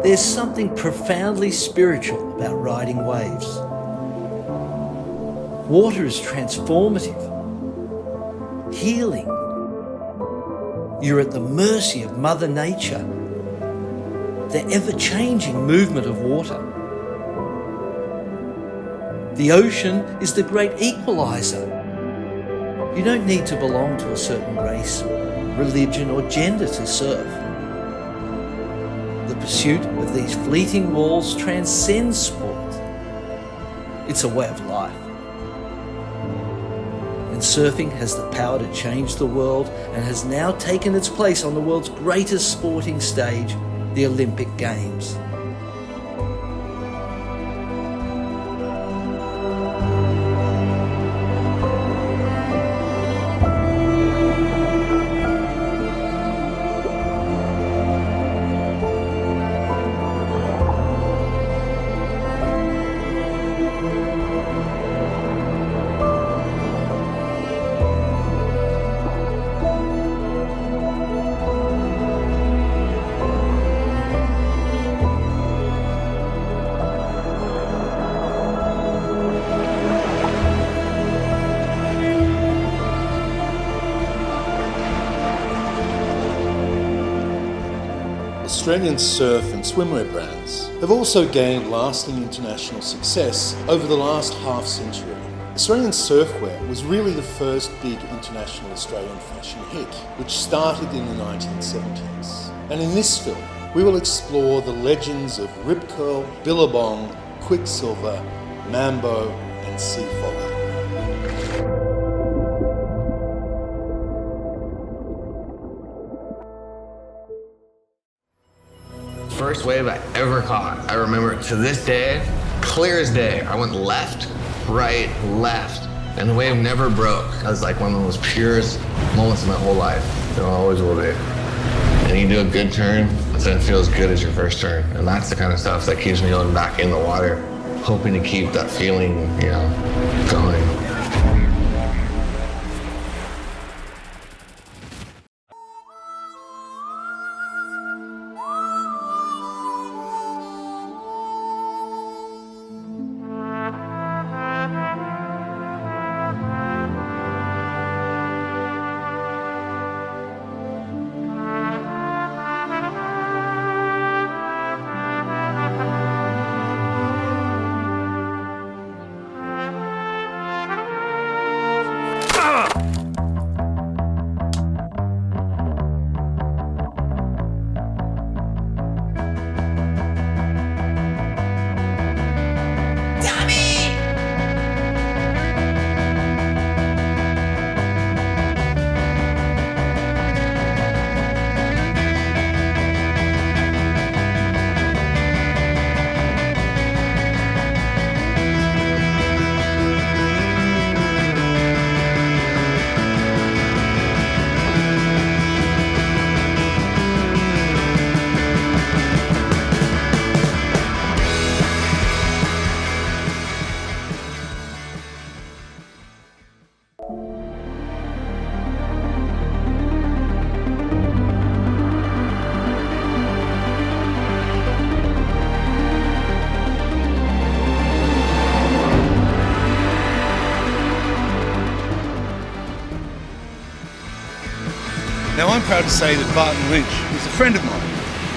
There's something profoundly spiritual about riding waves. Water is transformative, healing. You're at the mercy of Mother Nature, the ever-changing movement of water. The ocean is the great equalizer. You don't need to belong to a certain race, religion, or gender to surf. The pursuit of these fleeting walls transcends sport. It's a way of life. And surfing has the power to change the world and has now taken its place on the world's greatest sporting stage, the Olympic Games. Australian surf and swimwear brands have also gained lasting international success over the last half-century. Australian surfwear was really the first big international Australian fashion hit, which started in the 1970s. And in this film, we will explore the legends of Rip Curl, Billabong, Quicksilver, Mambo and Seafogger. First wave I ever caught. I remember it to this day, clear as day. I went left, right, left, and the wave never broke. That was like one of the most purest moments of my whole life. It always will be. And you do a good turn, it doesn't feel as good as your first turn. And that's the kind of stuff that keeps me going back in the water, hoping to keep that feeling, going. Now, I'm proud to say that Barton Lynch is a friend of mine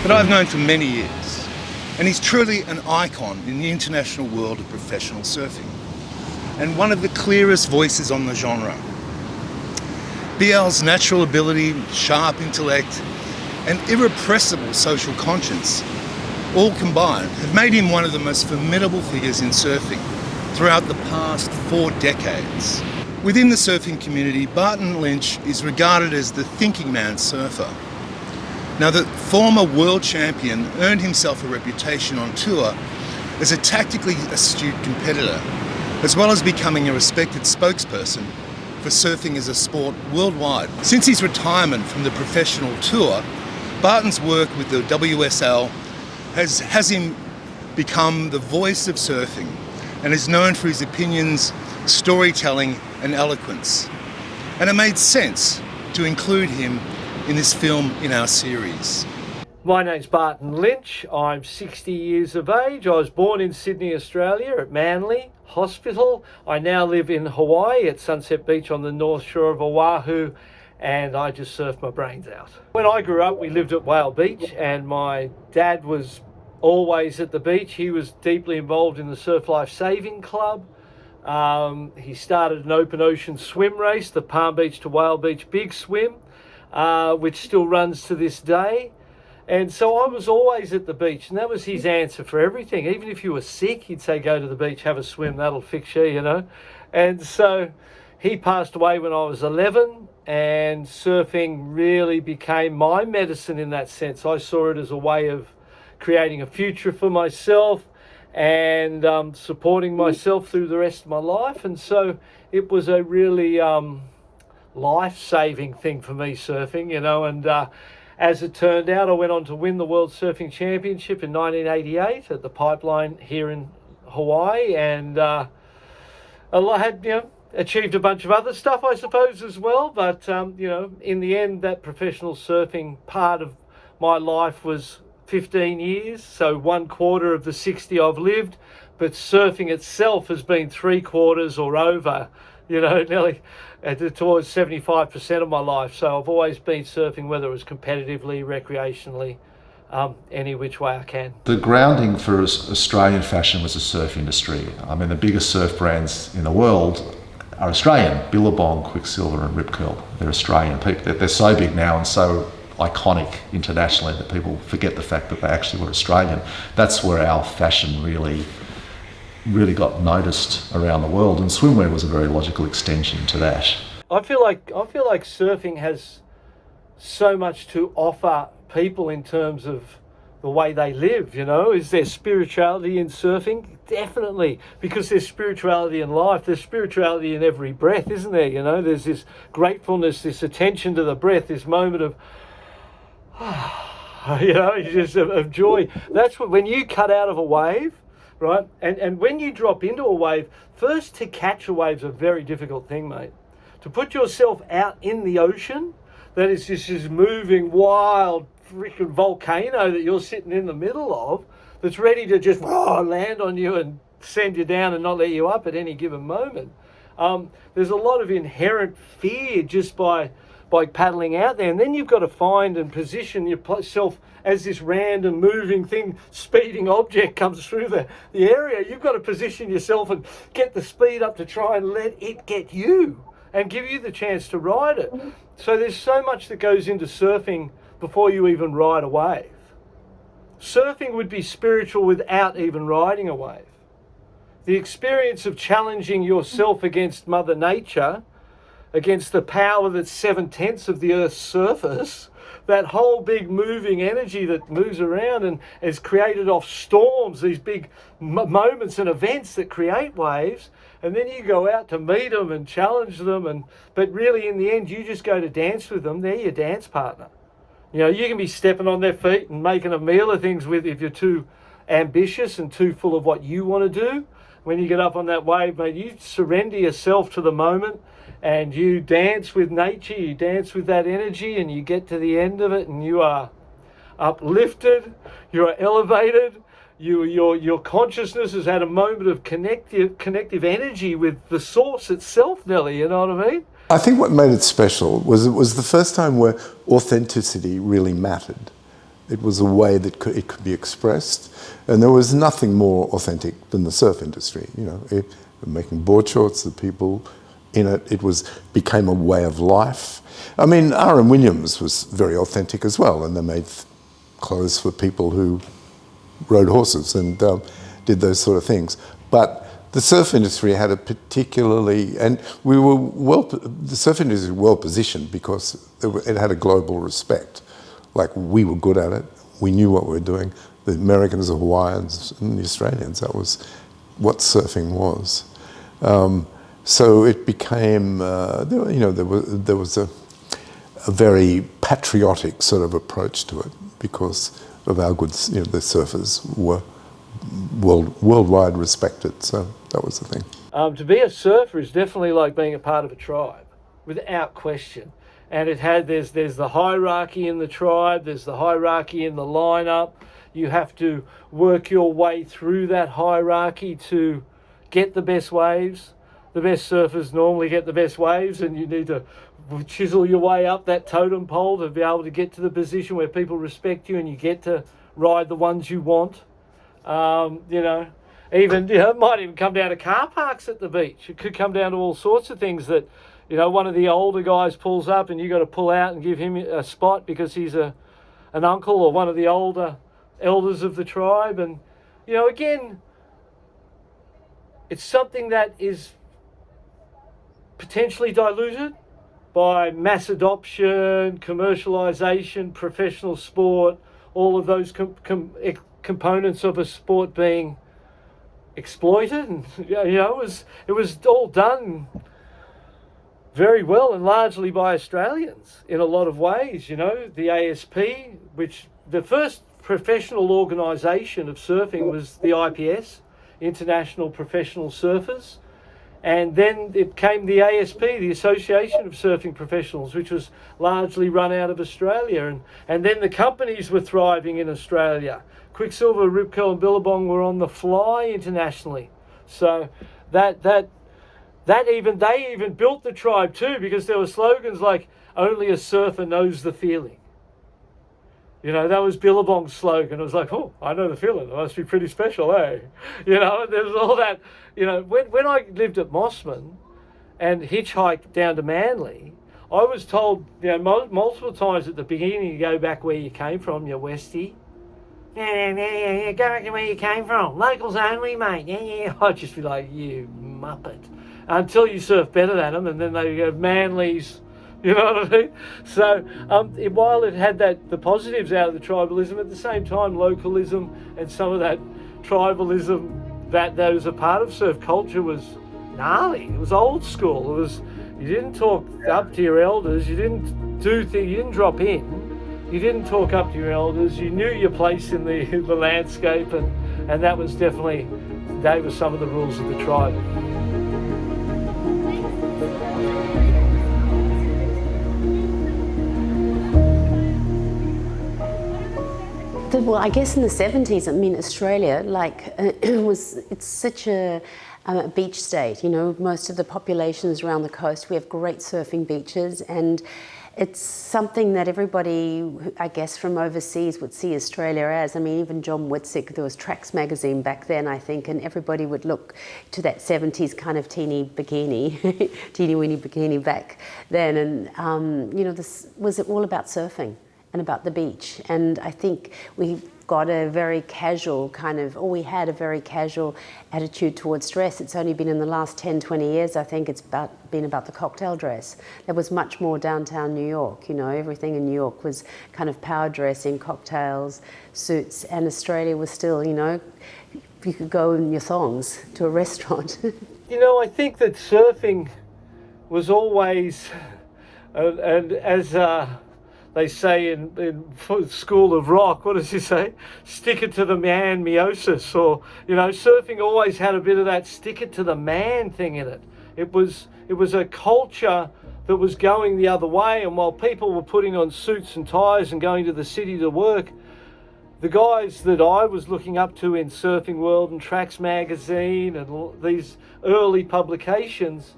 that I've known for many years, and he's truly an icon in the international world of professional surfing, and one of the clearest voices on the genre. BL's natural ability, sharp intellect, and irrepressible social conscience, all combined, have made him one of the most formidable figures in surfing throughout the past 4 decades. Within the surfing community, Barton Lynch is regarded as the thinking man surfer. Now, the former world champion earned himself a reputation on tour as a tactically astute competitor, as well as becoming a respected spokesperson for surfing as a sport worldwide. Since his retirement from the professional tour, Barton's work with the WSL has him become the voice of surfing and is known for his opinions, storytelling and eloquence. And it made sense to include him in this film in our series. My name's Barton Lynch. I'm 60 years of age. I was born in Sydney, Australia at Manly Hospital. I now live in Hawaii at Sunset Beach on the north shore of Oahu, and I just surf my brains out. When I grew up, we lived at Whale Beach, and my dad was always at the beach. He was deeply involved in the Surf Life Saving Club. He started an open ocean swim race, the Palm Beach to Whale Beach Big Swim, which still runs to this day. And so I was always at the beach, and that was his answer for everything. Even if you were sick, he'd say, go to the beach, have a swim, that'll fix you, you know. And so he passed away when I was 11, and surfing really became my medicine in that sense. I saw it as a way of creating a future for myself and supporting myself through the rest of my life. And so it was a really life-saving thing for me, surfing, you know. And as it turned out, I went on to win the World Surfing Championship in 1988 at the Pipeline here in Hawaii, and I had, you know, achieved a bunch of other stuff, I suppose, as well. But you know, in the end, that professional surfing part of my life was 15 years, so 1/4 of the 60 I've lived, but surfing itself has been 3/4 or over, you know, nearly towards 75% of my life. So I've always been surfing, whether it was competitively, recreationally, any which way I can. The grounding for Australian fashion was the surf industry. I mean, the biggest surf brands in the world are Australian. Billabong, Quicksilver and Rip Curl. They're Australian. They're so big now and so iconic internationally that people forget the fact that they actually were Australian. That's where our fashion really got noticed around the world, and swimwear was a very logical extension to that. I feel like surfing has so much to offer people in terms of the way they live, you know. Is there spirituality in surfing? Definitely, because there's spirituality in life. There's spirituality in every breath, isn't there? You know, there's this gratefulness, this attention to the breath, this moment of you know, just of joy. That's what, when you cut out of a wave, right? And when you drop into a wave, first to catch a wave's a very difficult thing, mate. To put yourself out in the ocean, that is just this moving, wild, freaking volcano that you're sitting in the middle of, that's ready to just land on you and send you down and not let you up at any given moment. There's a lot of inherent fear just by paddling out there, and then you've got to find and position yourself as this random moving thing, speeding object comes through the area. You've got to position yourself and get the speed up to try and let it get you and give you the chance to ride it. So there's so much that goes into surfing before you even ride a wave. Surfing would be spiritual without even riding a wave. The experience of challenging yourself against Mother Nature, against the power that's 7/10 of the Earth's surface, that whole big moving energy that moves around and is created off storms, these big moments and events that create waves, and then you go out to meet them and challenge them, but really in the end you just go to dance with them. They're your dance partner. You know, you can be stepping on their feet and making a meal of things with if you're too ambitious and too full of what you want to do. When you get up on that wave, mate, you surrender yourself to the moment and you dance with nature, you dance with that energy, and you get to the end of it and you are uplifted, you are elevated, your consciousness has had a moment of connective energy with the source itself, Nelly, you know what I mean? I think what made it special was it was the first time where authenticity really mattered. It was a way that it could be expressed, and there was nothing more authentic than the surf industry. You know, making board shorts, the people in it, became a way of life. I mean, R.M. Williams was very authentic as well, and they made clothes for people who rode horses and did those sort of things. But the surf industry had a particularly, and the surf industry was well positioned because it had a global respect. Like, we were good at it, we knew what we were doing. The Americans, the Hawaiians, and the Australians, that was what surfing was. So it became, there was a very patriotic sort of approach to it because of our good, the surfers were worldwide respected. So that was the thing. To be a surfer is definitely like being a part of a tribe, without question. and there's the hierarchy in the tribe, there's the hierarchy in the lineup. You have to work your way through that hierarchy to get the best waves. The best surfers normally get the best waves, and you need to chisel your way up that totem pole to be able to get to the position where people respect you and you get to ride the ones you want. It might even come down to car parks at the beach. It could come down to all sorts of things that, one of the older guys pulls up and you got to pull out and give him a spot because he's an uncle or one of the older elders of the tribe. And, again, it's something that is potentially diluted by mass adoption, commercialisation, professional sport, all of those components of a sport being exploited. And, it was all done very well and largely by Australians in a lot of ways. The ASP, which the first professional organisation of surfing was the IPS, International Professional Surfers. And then it came the ASP, the Association of Surfing Professionals, which was largely run out of Australia. And then the companies were thriving in Australia. Quicksilver, Rip Curl and Billabong were on the fly internationally. So they even built the tribe too, because there were slogans like, only a surfer knows the feeling. That was Billabong's slogan. It was like, oh, I know the feeling. It must be pretty special, eh? And there was all that. When I lived at Mossman and hitchhiked down to Manly, I was told, multiple times at the beginning, you go back where you came from, you Westie. Yeah, go back to where you came from. Locals only, mate. Yeah. I'd just be like, you muppet. Until you surf better than them, and then they go, Manly's. You know what I mean? So while it had the positives out of the tribalism, at the same time, localism and some of that tribalism that was a part of surf culture was gnarly. It was old school. It was, you didn't talk up to your elders. You didn't do things. You didn't drop in. You didn't talk up to your elders. You knew your place in the landscape, and that was definitely, they were some of the rules of the tribe. Well, I guess in the 70s, Australia, it's such a beach state. Most of the population is around the coast. We have great surfing beaches, and it's something that everybody, I guess, from overseas would see Australia as. Even John Whitsick, there was Tracks magazine back then, I think, and everybody would look to that 70s kind of teeny weeny bikini back then. And, this was all about surfing and about the beach. And I think we had a very casual attitude towards dress. It's only been in the last 10, 20 years, I think it's been about the cocktail dress. There was much more downtown New York, everything in New York was kind of power dressing, cocktails, suits, and Australia was still, you could go in your thongs to a restaurant. I think that surfing was always, and as they say in School of Rock, what does he say? Stick it to the man meiosis. Or, surfing always had a bit of that stick it to the man thing in it. It was a culture that was going the other way, and while people were putting on suits and ties and going to the city to work, the guys that I was looking up to in Surfing World and Tracks magazine and these early publications,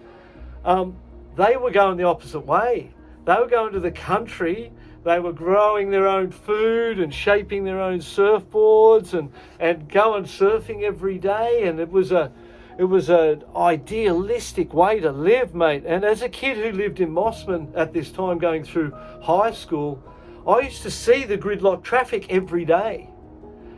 they were going the opposite way. They were going to the country. They were growing their own food and shaping their own surfboards and going surfing every day. And it was an idealistic way to live, mate. And as a kid who lived in Mossman at this time going through high school, I used to see the gridlock traffic every day.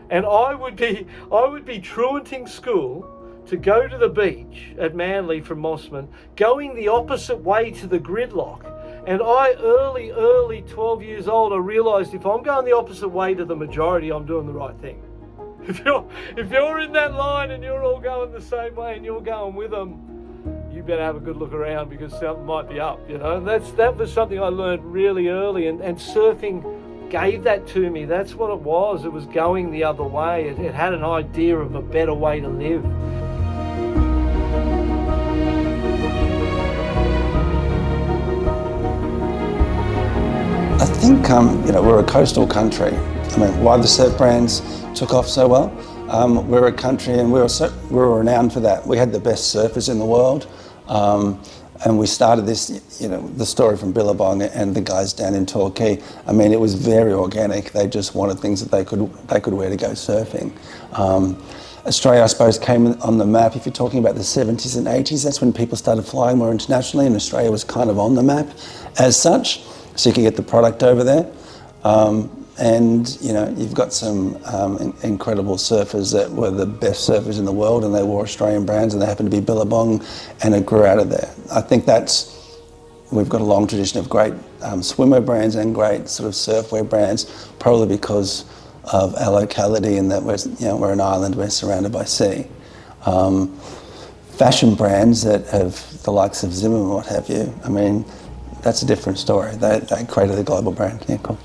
And I would be truanting school to go to the beach at Manly from Mossman, going the opposite way to the gridlock. And I, early 12 years old, I realised if I'm going the opposite way to the majority, I'm doing the right thing. If you're in that line and you're all going the same way and you're going with them, you better have a good look around because something might be up, And that was something I learned really early, and surfing gave that to me. That's what it was. It was going the other way. It had an idea of a better way to live. think we're a coastal country. I mean, why the surf brands took off so well? We're a country, and we were renowned for that. We had the best surfers in the world, and we started this. The story from Billabong and the guys down in Torquay. I mean, it was very organic. They just wanted things that they could wear to go surfing. Australia, I suppose, came on the map. If you're talking about the 70s and 80s, that's when people started flying more internationally, and Australia was kind of on the map as such, so you could get the product over there. And you've got some incredible surfers that were the best surfers in the world, and they wore Australian brands, and they happened to be Billabong, and it grew out of there. I think we've got a long tradition of great swimwear brands and great sort of surfwear brands, probably because of our locality and that we're an island, we're surrounded by sea. Fashion brands that have the likes of Zimmermann, what have you, I mean, that's a different story. They created a global brand. Yeah, cool.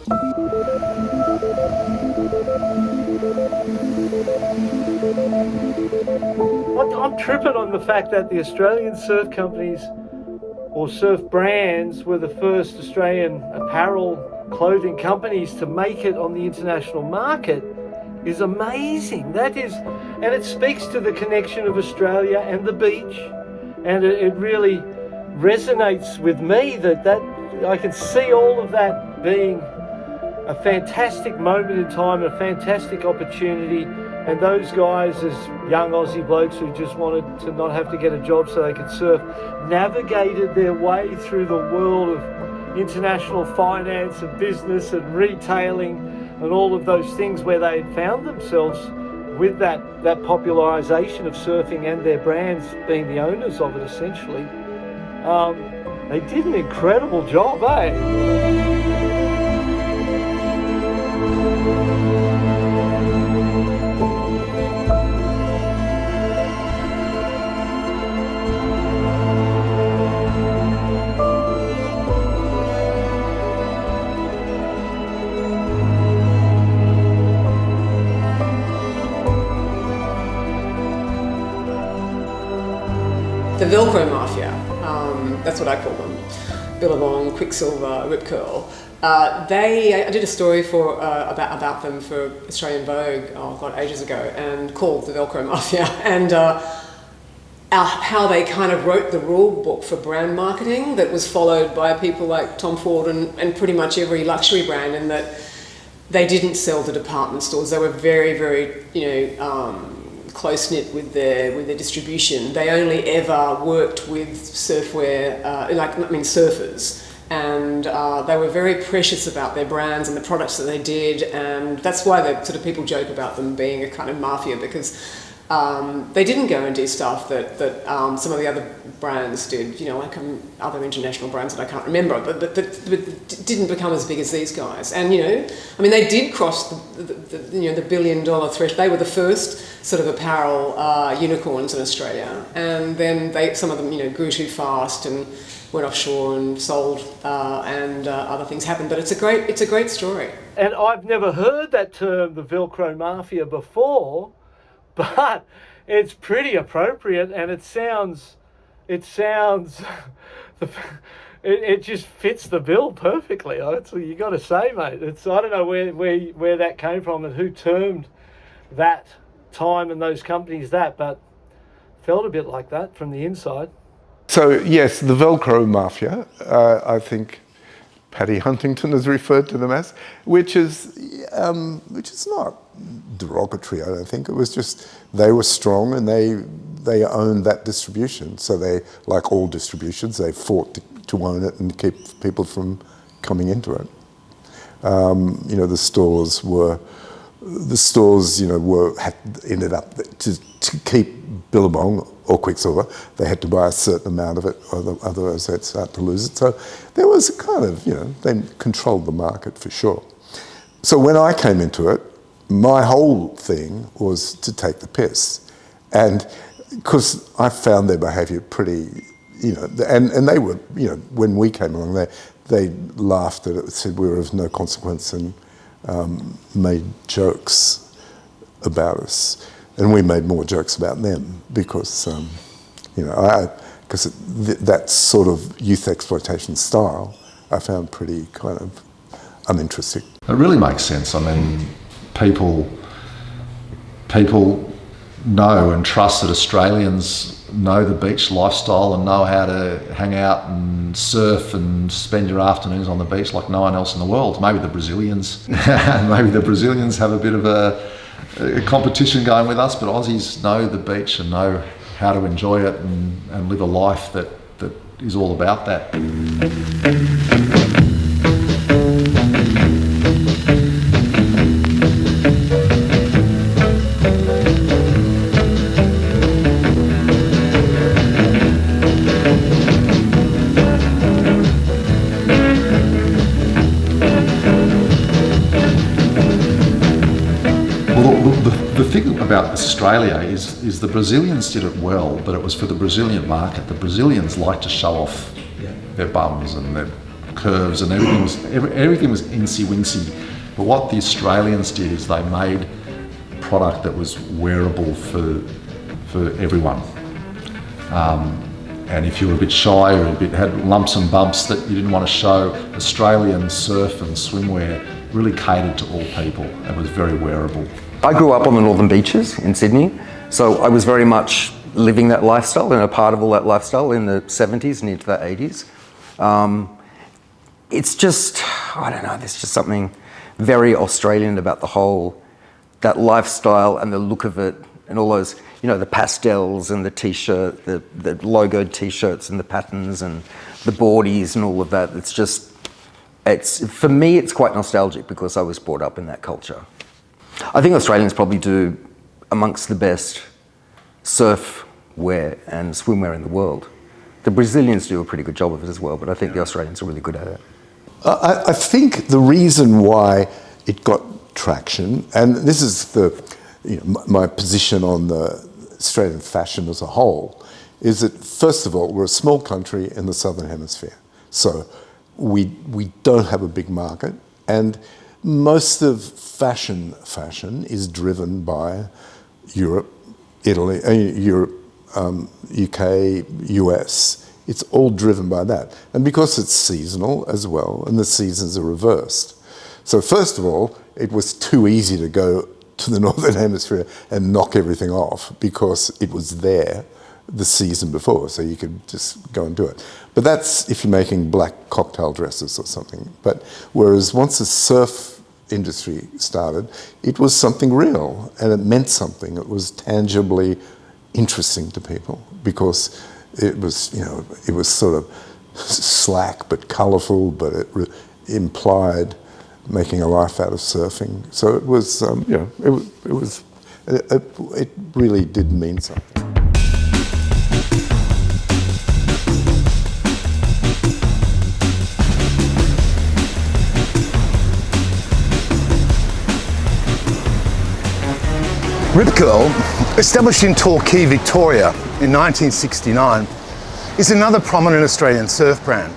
I'm tripping on the fact that the Australian surf companies or surf brands were the first Australian apparel clothing companies to make it on the international market is amazing. That is, and it speaks to the connection of Australia and the beach, and it really resonates with me that I can see all of that being a fantastic moment in time, a fantastic opportunity, and those guys as young Aussie blokes who just wanted to not have to get a job so they could surf, navigated their way through the world of international finance and business and retailing and all of those things where they had found themselves with that popularisation of surfing and their brands being the owners of it essentially. They did an incredible job, eh? The Velcro Mafia, that's what I call them. Billabong, Quicksilver, Rip Curl. I did a story about them for Australian Vogue, ages ago, and called the Velcro Mafia, and how they kind of wrote the rule book for brand marketing that was followed by people like Tom Ford and pretty much every luxury brand, in that they didn't sell to department stores. They were very, very, close-knit with their distribution. They only ever worked with surfwear, surfers, and they were very precious about their brands and the products that they did, and that's why people joke about them being a kind of mafia, because they didn't go and do stuff that some of the other brands did, other international brands that I can't remember, but didn't become as big as these guys. And they did cross the $1 billion threshold. They were the first sort of apparel unicorns in Australia, and then some of them grew too fast and went offshore and sold, and other things happened. But it's a great story. And I've never heard that term, the Velcro Mafia, before. But it's pretty appropriate, and it just fits the bill perfectly. That's what you got to say, mate. I don't know where that came from and who termed that time and those companies that, but felt a bit like that from the inside. So yes, the Velcro Mafia, I think Paddy Huntington has referred to them as, which is not derogatory. I don't think it was just they were strong and they owned that distribution. So they, like all distributions, they fought to own it and keep people from coming into it. The stores ended up to keep Billabong or Quicksilver, they had to buy a certain amount of it, otherwise they'd start to lose it. So there was a kind of, they controlled the market for sure. So when I came into it, my whole thing was to take the piss. And because I found their behaviour pretty, and they were, when we came along, they laughed at it, said we were of no consequence, and made jokes about us. And we made more jokes about them because, that sort of youth exploitation style I found pretty kind of uninteresting. It really makes sense. I mean, people know and trust that Australians know the beach lifestyle and know how to hang out and surf and spend your afternoons on the beach like no one else in the world. Maybe the Brazilians have a bit of a competition going with us, but Aussies know the beach and know how to enjoy it and live a life that is all about that. The thing about Australia is the Brazilians did it well, but it was for the Brazilian market. The Brazilians like to show off their bums and their curves, and everything was incy-wincy. But what the Australians did is they made a product that was wearable for everyone. And if you were a bit shy or had lumps and bumps that you didn't want to show, Australian surf and swimwear really catered to all people. It was very wearable. I grew up on the northern beaches in Sydney, so I was very much living that lifestyle and a part of all that lifestyle in the 70s and into the 80s. It's just, I don't know, there's just something very Australian about that lifestyle and the look of it and all those, the pastels and the t-shirt, the logoed t-shirts and the patterns and the boardies and all of that. For me, it's quite nostalgic because I was brought up in that culture. I think Australians probably do amongst the best surf wear and swimwear in the world. The Brazilians do a pretty good job of it as well, but I think the Australians are really good at it. I think the reason why it got traction, and this is my position on the Australian fashion as a whole, is that first of all, we're a small country in the Southern Hemisphere. So we don't have a big market, and most of fashion is driven by Europe, Italy, UK, US. It's all driven by that. And because it's seasonal as well, and the seasons are reversed. So first of all, it was too easy to go to the Northern Hemisphere and knock everything off because it was there the season before, so you could just go and do it. But that's if you're making black cocktail dresses or something. But whereas once the surf industry started, it was something real and it meant something. It was tangibly interesting to people because it was, it was sort of slack but colourful, but it implied making a life out of surfing. So it was, it really did mean something. Rip Curl, established in Torquay, Victoria in 1969, is another prominent Australian surf brand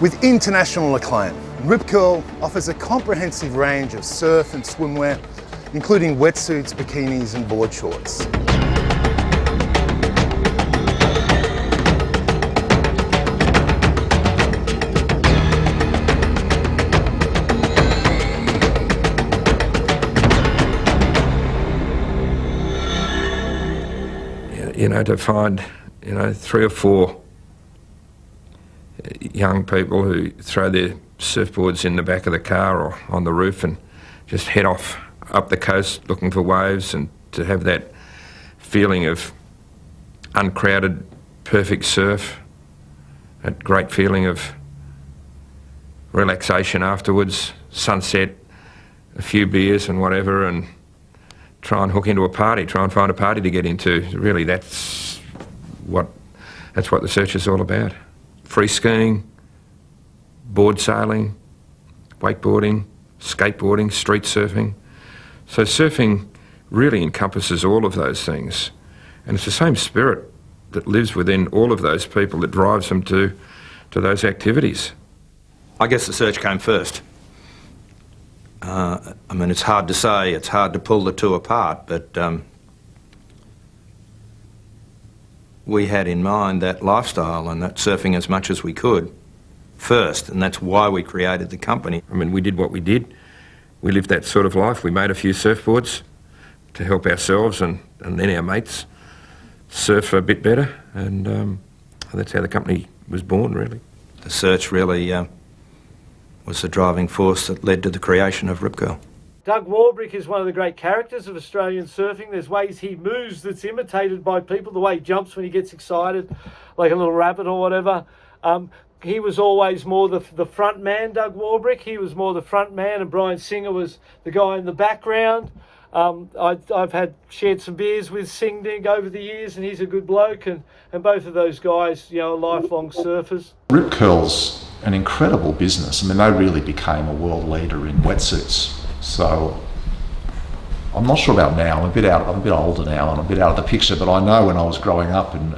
with international acclaim. Rip Curl offers a comprehensive range of surf and swimwear, including wetsuits, bikinis and board shorts. To find, 3 or 4 young people who throw their surfboards in the back of the car or on the roof and just head off up the coast looking for waves, and to have that feeling of uncrowded, perfect surf, that great feeling of relaxation afterwards, sunset, a few beers and whatever, and try and hook into a party, try and find a party to get into. Really, that's what the search is all about. Free skiing, board sailing, wakeboarding, skateboarding, street surfing. So surfing really encompasses all of those things. And it's the same spirit that lives within all of those people that drives them to those activities. I guess the search came first. It's hard to say, it's hard to pull the two apart, but we had in mind that lifestyle and that surfing as much as we could first, and that's why we created the company. I mean, we did what we did. We lived that sort of life. We made a few surfboards to help ourselves and then our mates surf a bit better, and that's how the company was born, really. The search really was the driving force that led to the creation of Rip Curl. Doug Warbrick is one of the great characters of Australian surfing. There's ways he moves that's imitated by people, the way he jumps when he gets excited, like a little rabbit or whatever. He was always more the front man, Doug Warbrick. He was more the front man, and Brian Singer was the guy in the background. I've shared some beers with Singh over the years, and he's a good bloke, and both of those guys, are lifelong surfers. Rip Curl's an incredible business. I mean, they really became a world leader in wetsuits. So I'm not sure about now. I'm a bit older now and a bit out of the picture, but I know when I was growing up and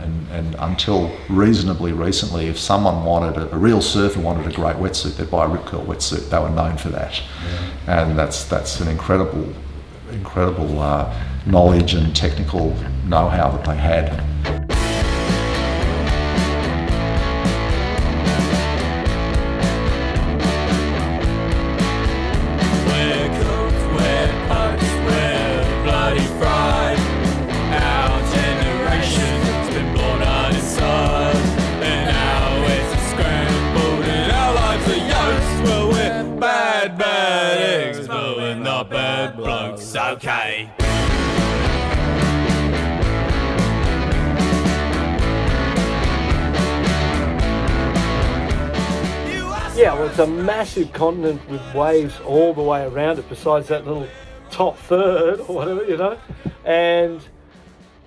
until reasonably recently, if someone wanted, a real surfer wanted a great wetsuit, they'd buy a Rip Curl wetsuit. They were known for that. Yeah. And that's an incredible knowledge and technical know-how that they had. Okay. Yeah, well, it's a massive continent with waves all the way around it, besides that little top third or whatever, And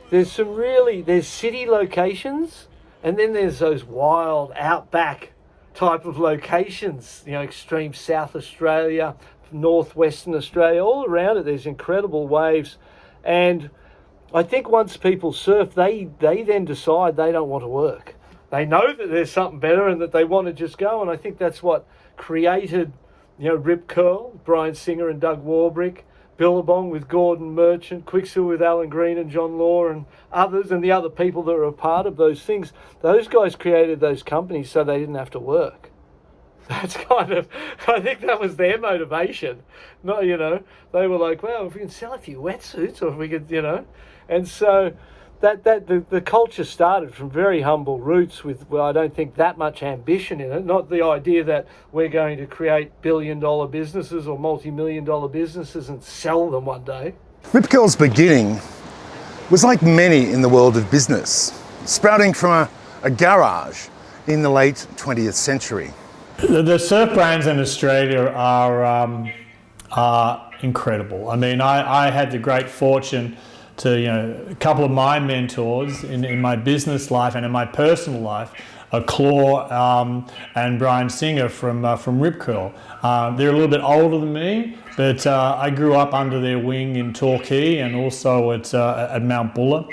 there's there's city locations, and then there's those wild outback type of locations, extreme South Australia, northwestern Australia, all around it. There's incredible waves, and I think once people surf, they then decide they don't want to work. They know that there's something better and that they want to just go, and I think that's what created Rip Curl, Brian Singer and Doug Warbrick, Billabong with Gordon Merchant, Quicksilver with Alan Green and John Law and others, and the other people that are a part of those things. Those guys created those companies so they didn't have to work. That's I think that was their motivation. Not, they were like, well, if we can sell a few wetsuits, or if we could, and so the culture started from very humble roots with, I don't think that much ambition in it, not the idea that we're going to create billion-dollar businesses or multi-million-dollar businesses and sell them one day. Rip Curl's beginning was like many in the world of business, sprouting from a garage in the late 20th century. The surf brands in Australia are incredible. I mean, I had the great fortune to, a couple of my mentors in my business life and in my personal life, Claw and Brian Singer from Rip Curl. They're a little bit older than me, but I grew up under their wing in Torquay and also at Mount Buller.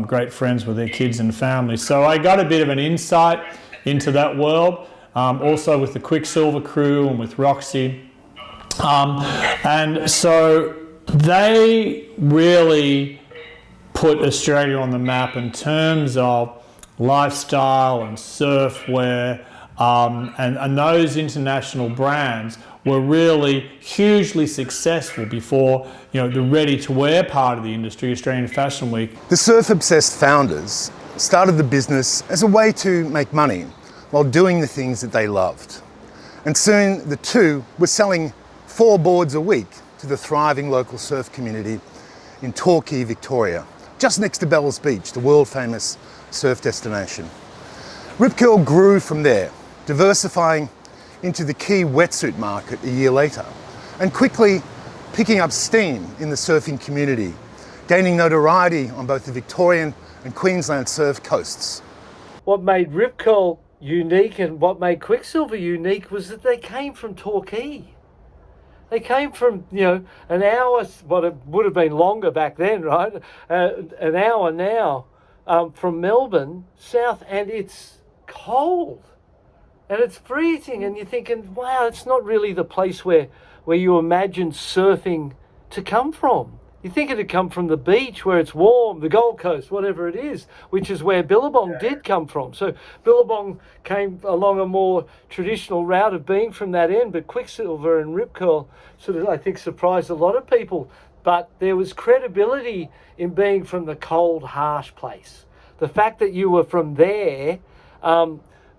Great friends with their kids and families. So I got a bit of an insight into that world. Also with the Quicksilver crew and with Roxy. And so they really put Australia on the map in terms of lifestyle and surfwear, and those international brands were really hugely successful before the ready-to-wear part of the industry, Australian Fashion Week. The surf-obsessed founders started the business as a way to make money while doing the things that they loved. And soon the two were selling 4 boards a week to the thriving local surf community in Torquay, Victoria, just next to Bells Beach, the world-famous surf destination. Rip Curl grew from there, diversifying into the key wetsuit market a year later, and quickly picking up steam in the surfing community, gaining notoriety on both the Victorian and Queensland surf coasts. What made Rip Curl unique and what made Quicksilver unique was that they came from Torquay. They came from, an hour, what it would have been longer back then, right? An hour now from Melbourne south, and it's cold and it's freezing, and you're thinking, wow, it's not really the place where you imagine surfing to come from. You think it'd come from the beach where it's warm, the Gold Coast, whatever it is, which is where Billabong did come from. So Billabong came along a more traditional route of being from that end, but Quicksilver and Rip Curl sort of, I think, surprised a lot of people. But there was credibility in being from the cold, harsh place. The fact that you were from there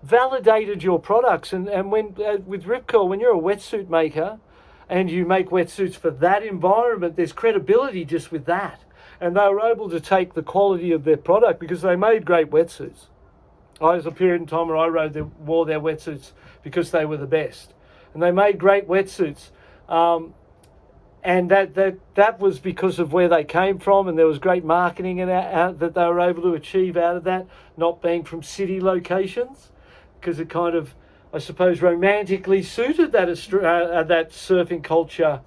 validated your products. And when with Rip Curl, when you're a wetsuit maker, and you make wetsuits for that environment, there's credibility just with that. And they were able to take the quality of their product because they made great wetsuits. I was a period in time where I wore their wetsuits because they were the best. And they made great wetsuits. And that was because of where they came from, and there was great marketing that they were able to achieve out of that, not being from city locations, because it kind of, I suppose, romantically suited that that surfing culture,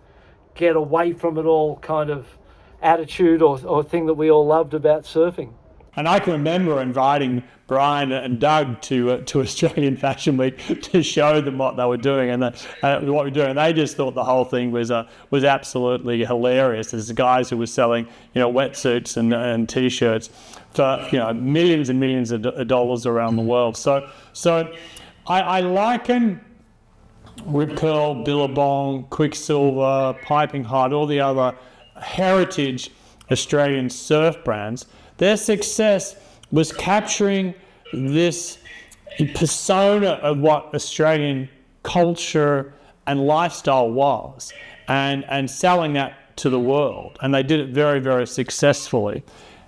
get away from it all kind of attitude or thing that we all loved about surfing. And I can remember inviting Brian and Doug to Australian Fashion Week to show them what they were doing and what we were doing. And they just thought the whole thing was absolutely hilarious. There's guys who were selling, wetsuits and t-shirts for millions and millions of dollars around the world. So I liken Rip Curl, Billabong, Quicksilver, Piping Hot, all the other heritage Australian surf brands. Their success was capturing this persona of what Australian culture and lifestyle was and selling that to the world. And they did it very, very successfully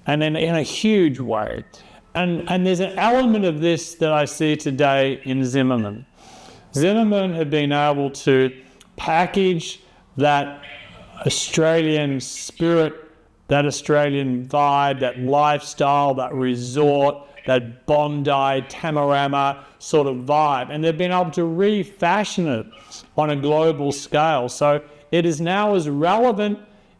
and in a huge way. And there's an element of this that I see today in Zimmerman. Zimmerman have been able to package that Australian spirit, that Australian vibe, that lifestyle, that resort, that Bondi, Tamarama sort of vibe. And they've been able to refashion it on a global scale. So it is now as relevant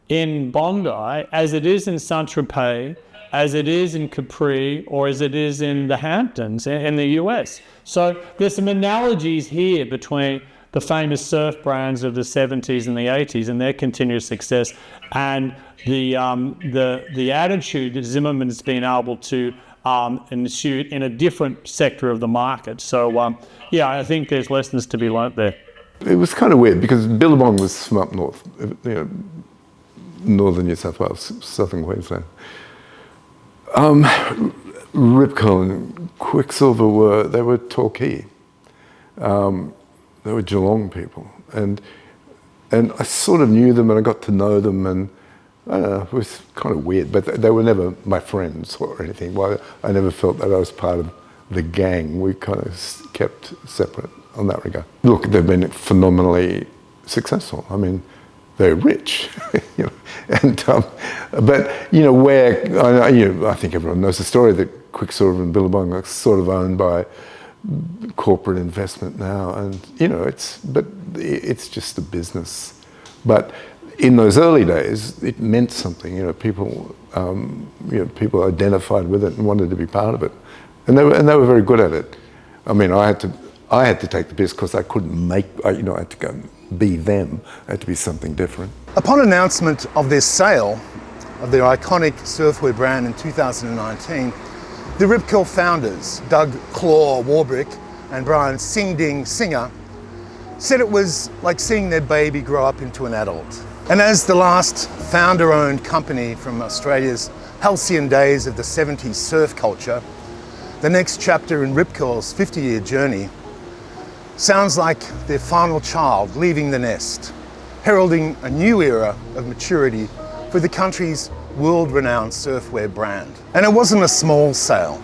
in Bondi as it is in Saint-Tropez, as it is in Capri, or as it is in the Hamptons in the US. So there's some analogies here between the famous surf brands of the 70s and the 80s and their continuous success and the attitude that Zimmerman's been able to ensue in a different sector of the market. So I think there's lessons to be learnt there. It was kind of weird because Billabong was from up north, northern New South Wales, southern Queensland. Rip Curl and Quicksilver were Torquay. They were Geelong people, and I sort of knew them and I got to know them, and I don't know, it was kind of weird, but they were never my friends or anything. Well, I never felt that I was part of the gang. We kind of kept separate on that regard. Look, they've been phenomenally successful. I mean, they're rich, but I think everyone knows the story that Quicksilver and Billabong are sort of owned by corporate investment now, and it's just a business. But in those early days, it meant something. People identified with it and wanted to be part of it, and they were very good at it. I mean, I had to take the piss because I couldn't make. I had to go and be them. I had to be something different. Upon announcement of their sale of their iconic surfwear brand in 2019, the Rip Curl founders, Doug Claw Warbrick and Brian Sing Ding Singer, said it was like seeing their baby grow up into an adult. And as the last founder-owned company from Australia's halcyon days of the 70s surf culture, the next chapter in Rip Curl's 50-year journey sounds like their final child leaving the nest, heralding a new era of maturity for the country's world-renowned surfwear brand. And it wasn't a small sale.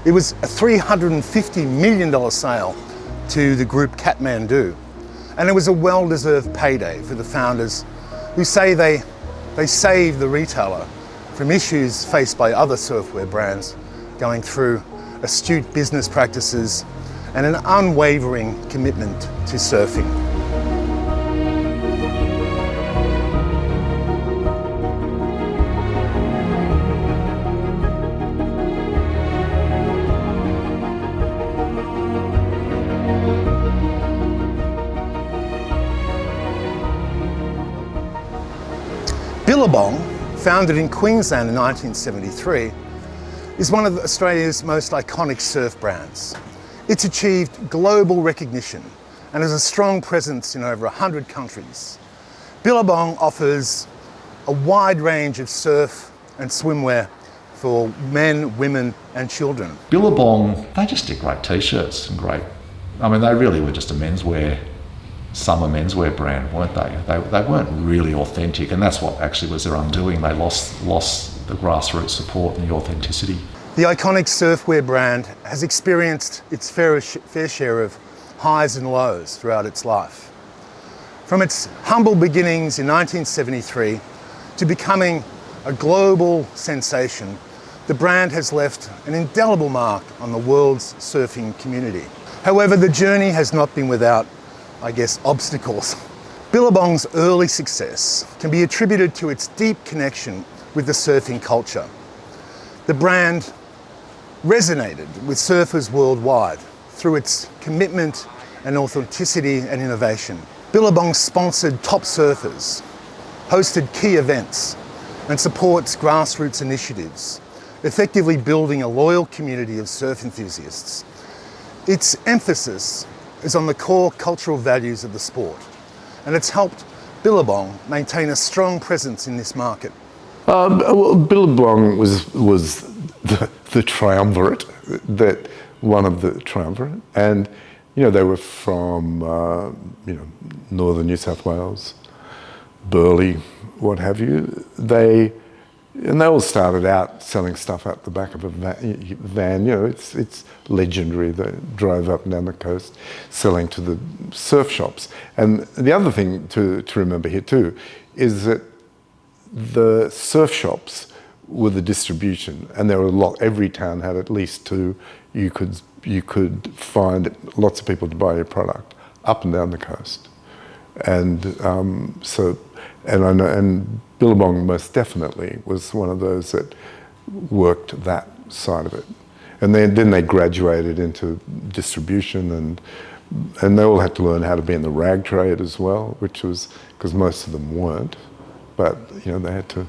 It was a $350 million sale to the group Kathmandu. And it was a well-deserved payday for the founders who say they saved the retailer from issues faced by other surfwear brands going through astute business practices and an unwavering commitment to surfing. Billabong founded in Queensland in 1973, is one of Australia's most iconic surf brands. It's achieved global recognition and has a strong presence in over 100 countries. Billabong offers a wide range of surf and swimwear for men, women and children. Billabong, they just did great t-shirts and great, I mean, they really were just a summer menswear brand, weren't they? They weren't really authentic, and that's what actually was their undoing. They lost the grassroots support and the authenticity. The iconic surfwear brand has experienced its fair share of highs and lows throughout its life. From its humble beginnings in 1973 to becoming a global sensation, the brand has left an indelible mark on the world's surfing community. However, the journey has not been without, I guess, obstacles. Billabong's early success can be attributed to its deep connection with the surfing culture. The brand resonated with surfers worldwide through its commitment and authenticity and innovation. Billabong sponsored top surfers, hosted key events, and supports grassroots initiatives, effectively building a loyal community of surf enthusiasts. Its emphasis is on the core cultural values of the sport, and it's helped Billabong maintain a strong presence in this market. Well, Billabong was the triumvirate, one of the triumvirate, and they were from northern New South Wales, Burleigh, what have you. They all started out selling stuff out the back of a van. It's legendary. They drove up and down the coast selling to the surf shops. And the other thing to remember here too is that the surf shops were the distribution, and there were a lot. Every town had at least two. You could find lots of people to buy your product up and down the coast, and I know, and Billabong most definitely was one of those that worked that side of it, and then they graduated into distribution, and they all had to learn how to be in the rag trade as well, which was because most of them weren't, but they had to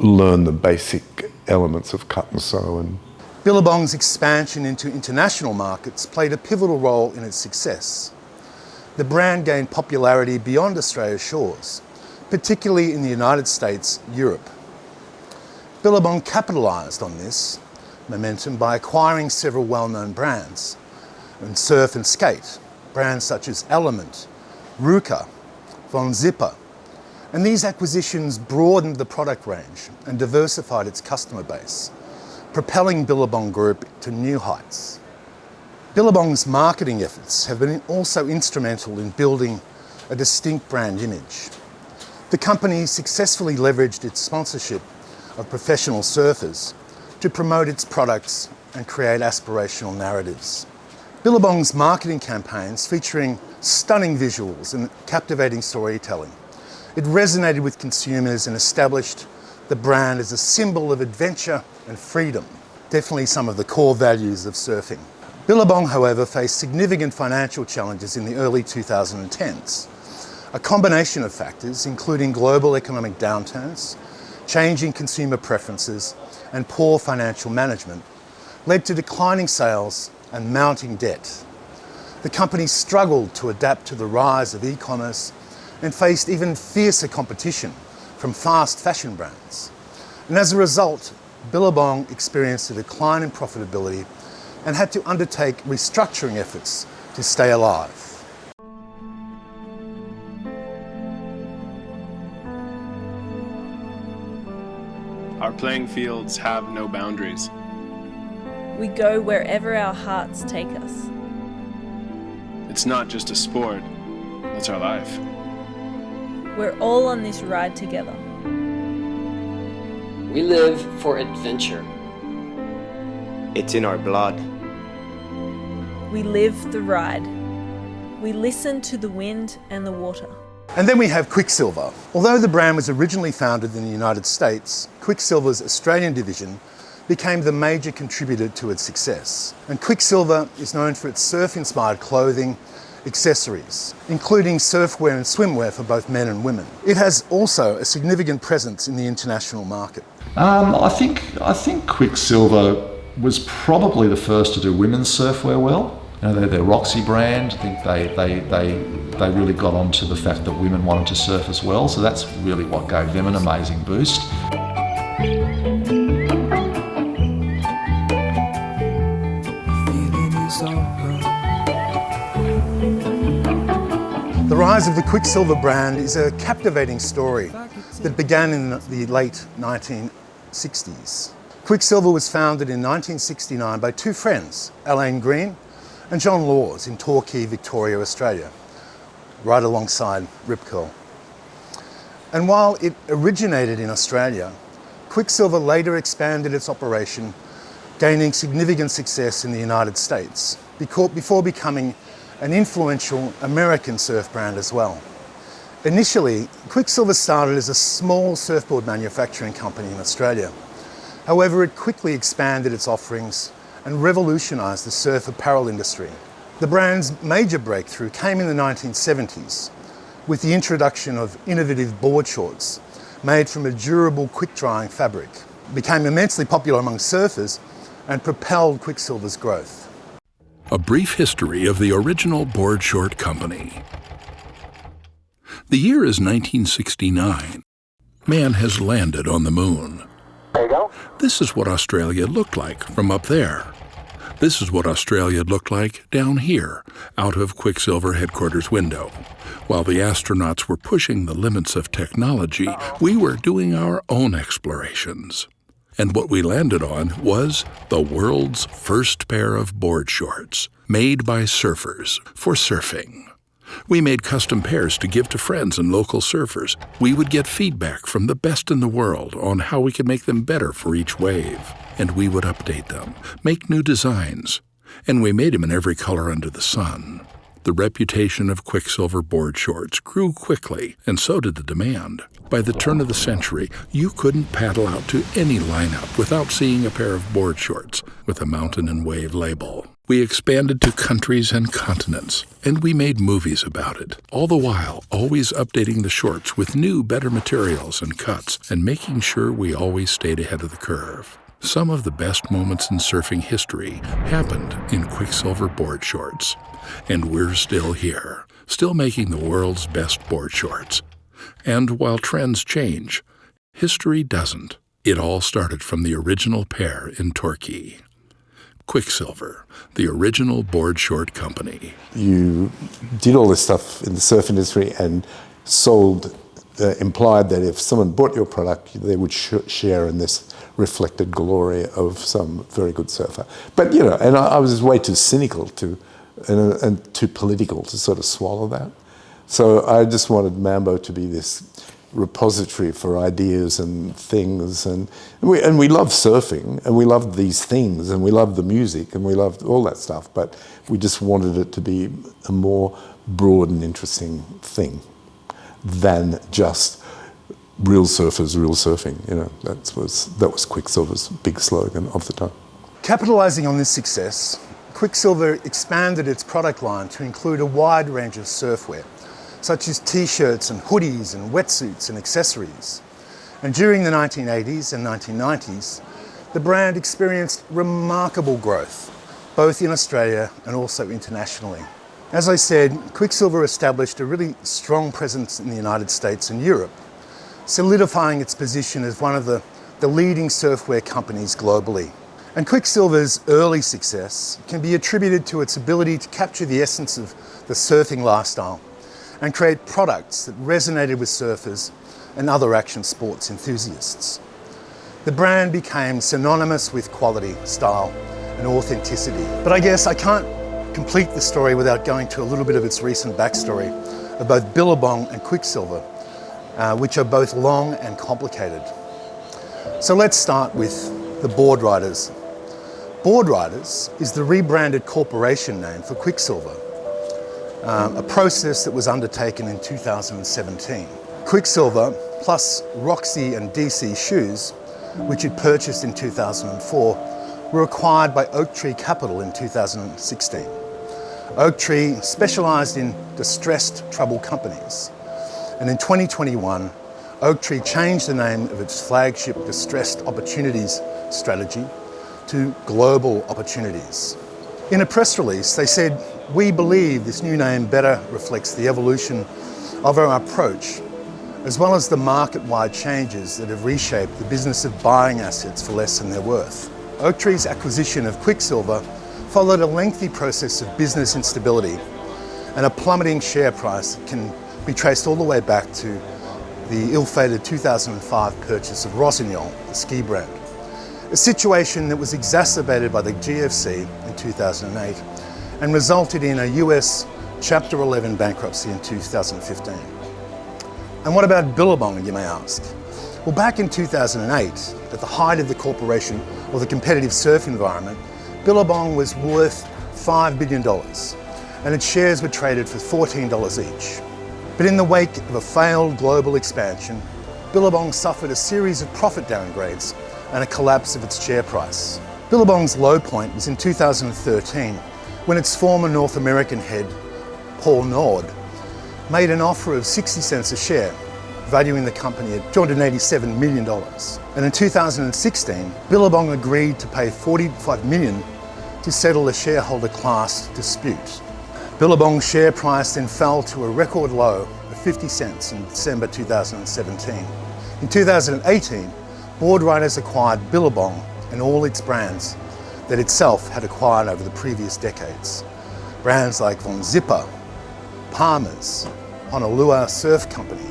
learn the basic elements of cut and sew. And Billabong's expansion into international markets played a pivotal role in its success. The brand gained popularity beyond Australia's shores, particularly in the United States, Europe. Billabong capitalised on this momentum by acquiring several well-known brands in surf and skate, brands such as Element, Ruka, Von Zipper, and these acquisitions broadened the product range and diversified its customer base, propelling Billabong Group to new heights. Billabong's marketing efforts have been also instrumental in building a distinct brand image. The company successfully leveraged its sponsorship of professional surfers to promote its products and create aspirational narratives. Billabong's marketing campaigns featuring stunning visuals and captivating storytelling. It resonated with consumers and established the brand as a symbol of adventure and freedom, definitely some of the core values of surfing. Billabong, however, faced significant financial challenges in the early 2010s. A combination of factors, including global economic downturns, changing consumer preferences, and poor financial management, led to declining sales and mounting debt. The company struggled to adapt to the rise of e-commerce and faced even fiercer competition from fast fashion brands. And as a result, Billabong experienced a decline in profitability and had to undertake restructuring efforts to stay alive. Our playing fields have no boundaries. We go wherever our hearts take us. It's not just a sport, it's our life. We're all on this ride together. We live for adventure. It's in our blood. We live the ride. We listen to the wind and the water. And then we have Quiksilver. Although the brand was originally founded in the United States, Quiksilver's Australian division became the major contributor to its success. And Quiksilver is known for its surf-inspired clothing accessories, including surfwear and swimwear for both men and women. It has also a significant presence in the international market. I think Quicksilver was probably the first to do women's surfwear well. You know, they're their Roxy brand. I think they really got onto the fact that women wanted to surf as well. So that's really what gave them an amazing boost. The rise of the Quicksilver brand is a captivating story that began in the late 1960s. Quicksilver was founded in 1969 by two friends, Alain Green and John Laws, in Torquay, Victoria, Australia, right alongside Rip Curl. And while it originated in Australia, Quicksilver later expanded its operation, gaining significant success in the United States, before becoming an influential American surf brand as well. Initially, Quicksilver started as a small surfboard manufacturing company in Australia. However, it quickly expanded its offerings and revolutionised the surf apparel industry. The brand's major breakthrough came in the 1970s with the introduction of innovative board shorts made from a durable, quick-drying fabric. It became immensely popular among surfers and propelled Quicksilver's growth. A brief history of the original board short company. The year is 1969. Man has landed on the moon. There you go. This is what Australia looked like from up there. This is what Australia looked like down here, out of Quicksilver headquarters window. While the astronauts were pushing the limits of technology, we were doing our own explorations. And what we landed on was the world's first pair of board shorts, made by surfers for surfing. We made custom pairs to give to friends and local surfers. We would get feedback from the best in the world on how we could make them better for each wave. And we would update them, make new designs. And we made them in every color under the sun. The reputation of Quicksilver board shorts grew quickly, and so did the demand. By the turn of the century, you couldn't paddle out to any lineup without seeing a pair of board shorts with a mountain and wave label. We expanded to countries and continents, and we made movies about it, all the while always updating the shorts with new, better materials and cuts, and making sure we always stayed ahead of the curve. Some of the best moments in surfing history happened in Quicksilver board shorts. And we're still here, still making the world's best board shorts. And while trends change, history doesn't. It all started from the original pair in Torquay. Quicksilver, the original board short company. You did all this stuff in the surf industry and implied that if someone bought your product, they would share in this reflected glory of some very good surfer. But, you know, and I was way too cynical and too political to sort of swallow that. So I just wanted Mambo to be this repository for ideas and things, and we loved surfing, and we loved these things, and we loved the music, and we loved all that stuff, but we just wanted it to be a more broad and interesting thing than just real surfers, real surfing. You know, that was Quicksilver's big slogan of the time. Capitalising on this success, Quicksilver expanded its product line to include a wide range of surfwear, such as t-shirts and hoodies and wetsuits and accessories. And during the 1980s and 1990s, the brand experienced remarkable growth, both in Australia and also internationally. As I said, Quicksilver established a really strong presence in the United States and Europe, solidifying its position as one of the leading surfwear companies globally. And Quicksilver's early success can be attributed to its ability to capture the essence of the surfing lifestyle and create products that resonated with surfers and other action sports enthusiasts. The brand became synonymous with quality, style, and authenticity. But I guess I can't complete the story without going to a little bit of its recent backstory of both Billabong and Quicksilver, which are both long and complicated. So let's start with the Board Riders. Board Riders is the rebranded corporation name for Quicksilver, a process that was undertaken in 2017. Quicksilver, plus Roxy and DC shoes, which it purchased in 2004, were acquired by Oak Tree Capital in 2016. Oaktree specialised in distressed troubled companies. And in 2021, Oaktree changed the name of its flagship Distressed Opportunities strategy to Global Opportunities. In a press release, they said, "We believe this new name better reflects the evolution of our approach, as well as the market-wide changes that have reshaped the business of buying assets for less than they're worth." Oaktree's acquisition of Quicksilver followed a lengthy process of business instability and a plummeting share price that can be traced all the way back to the ill-fated 2005 purchase of Rossignol, the ski brand. A situation that was exacerbated by the GFC in 2008 and resulted in a US Chapter 11 bankruptcy in 2015. And what about Billabong, you may ask? Well, back in 2008, at the height of the corporation or the competitive surf environment, Billabong was worth $5 billion and its shares were traded for $14 each. But in the wake of a failed global expansion, Billabong suffered a series of profit downgrades and a collapse of its share price. Billabong's low point was in 2013, when its former North American head, Paul Nord, made an offer of 60 cents a share, valuing the company at $287 million. And in 2016, Billabong agreed to pay $45 million to settle a shareholder class dispute. Billabong's share price then fell to a record low of 50 cents in December 2017. In 2018, board writers acquired Billabong and all its brands that itself had acquired over the previous decades. Brands like Von Zipper, Palmer's, Honolulu Surf Company,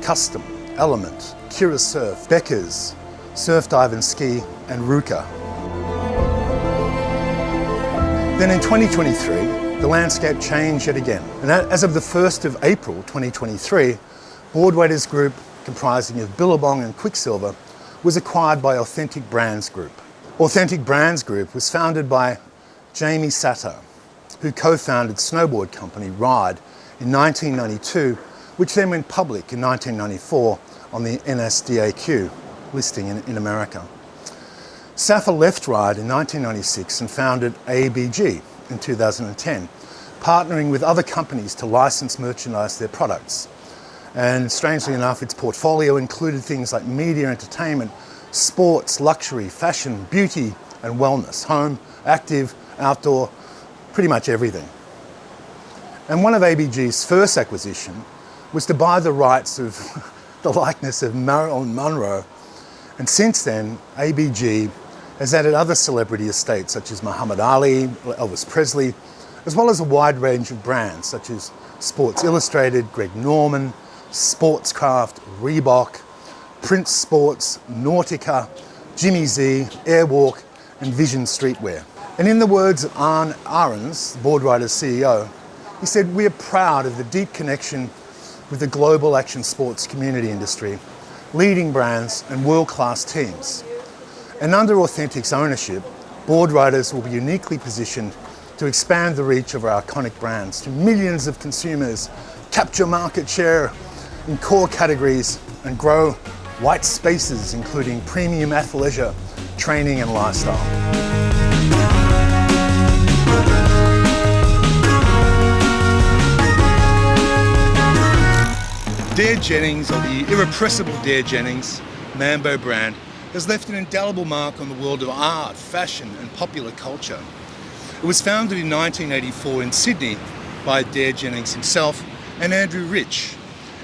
Custom, Element, Kira Surf, Becker's, Surf Dive and Ski, and Ruka. Then in 2023, the landscape changed yet again. And as of the 1st of April 2023, Boardwaiters Group, comprising of Billabong and Quicksilver, was acquired by Authentic Brands Group. Authentic Brands Group was founded by Jamie Satter, who co-founded snowboard company Ride in 1992, which then went public in 1994 on the NSDAQ listing in America. Satter left Ride in 1996 and founded ABG in 2010, partnering with other companies to license merchandise their products. And strangely enough, its portfolio included things like media, entertainment, sports, luxury, fashion, beauty, and wellness, home, active, outdoor, pretty much everything. And one of ABG's first acquisition was to buy the rights of the likeness of Marilyn Monroe. And since then, ABG has added other celebrity estates such as Muhammad Ali, Elvis Presley, as well as a wide range of brands such as Sports Illustrated, Greg Norman, Sportscraft, Reebok, Prince Sports, Nautica, Jimmy Z, Airwalk, and Vision Streetwear. And in the words of Arne Ahrens, the Boardwriters CEO, he said, "We are proud of the deep connection with the global action sports community industry, leading brands and world-class teams. And under Authentic's ownership, Boardwriters will be uniquely positioned to expand the reach of our iconic brands to millions of consumers, capture market share in core categories, and grow white spaces, including premium athleisure, training, and lifestyle." Dare Jennings, or the irrepressible Dare Jennings, Mambo brand, has left an indelible mark on the world of art, fashion, and popular culture. It was founded in 1984 in Sydney by Dare Jennings himself and Andrew Rich,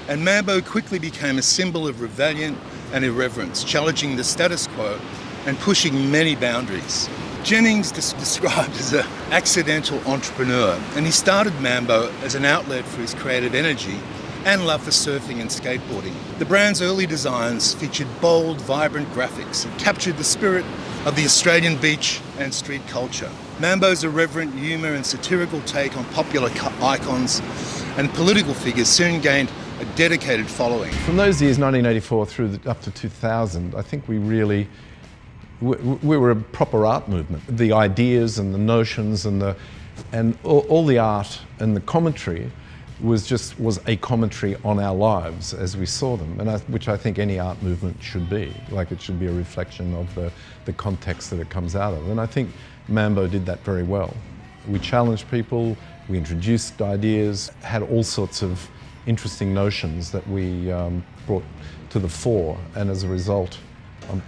and Mambo quickly became a symbol of rebellion and irreverence, challenging the status quo and pushing many boundaries. Jennings is described as an accidental entrepreneur, and he started Mambo as an outlet for his creative energy and love for surfing and skateboarding. The brand's early designs featured bold, vibrant graphics and captured the spirit of the Australian beach and street culture. Mambo's irreverent humour and satirical take on popular icons and political figures soon gained a dedicated following. From those years, 1984 up to 2000, I think we were a proper art movement. The ideas and the notions and all the art and the commentary was a commentary on our lives as we saw them, and which I think any art movement should be. Like, it should be a reflection of the context that it comes out of. And I think Mambo did that very well. We challenged people, We introduced ideas, had all sorts of interesting notions that we brought to the fore, and as a result,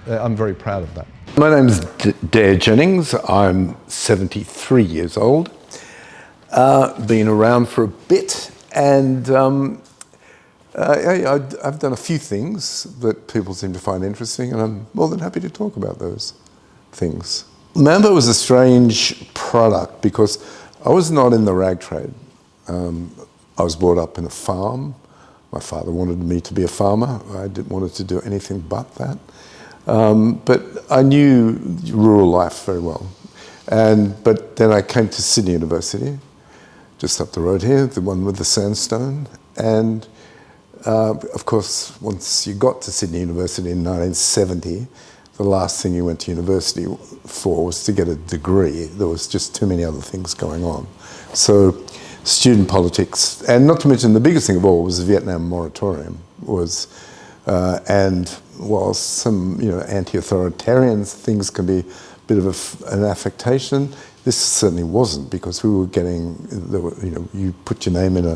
I'm very proud of that. My name's Dare Jennings. I'm 73 years old. Been around for a bit, and I've done a few things that people seem to find interesting, and I'm more than happy to talk about those things. Mambo was a strange product because I was not in the rag trade. I was brought up in a farm. My father wanted me to be a farmer. I didn't want to do anything but that. But I knew rural life very well. But then I came to Sydney University, just up the road here, the one with the sandstone. And of course, once you got to Sydney University in 1970, the last thing you went to university for was to get a degree. There was just too many other things going on. So student politics, and not to mention the biggest thing of all was the Vietnam moratorium, and while some anti-authoritarian things can be a bit of an affectation, this certainly wasn't, because we were getting, you put your name in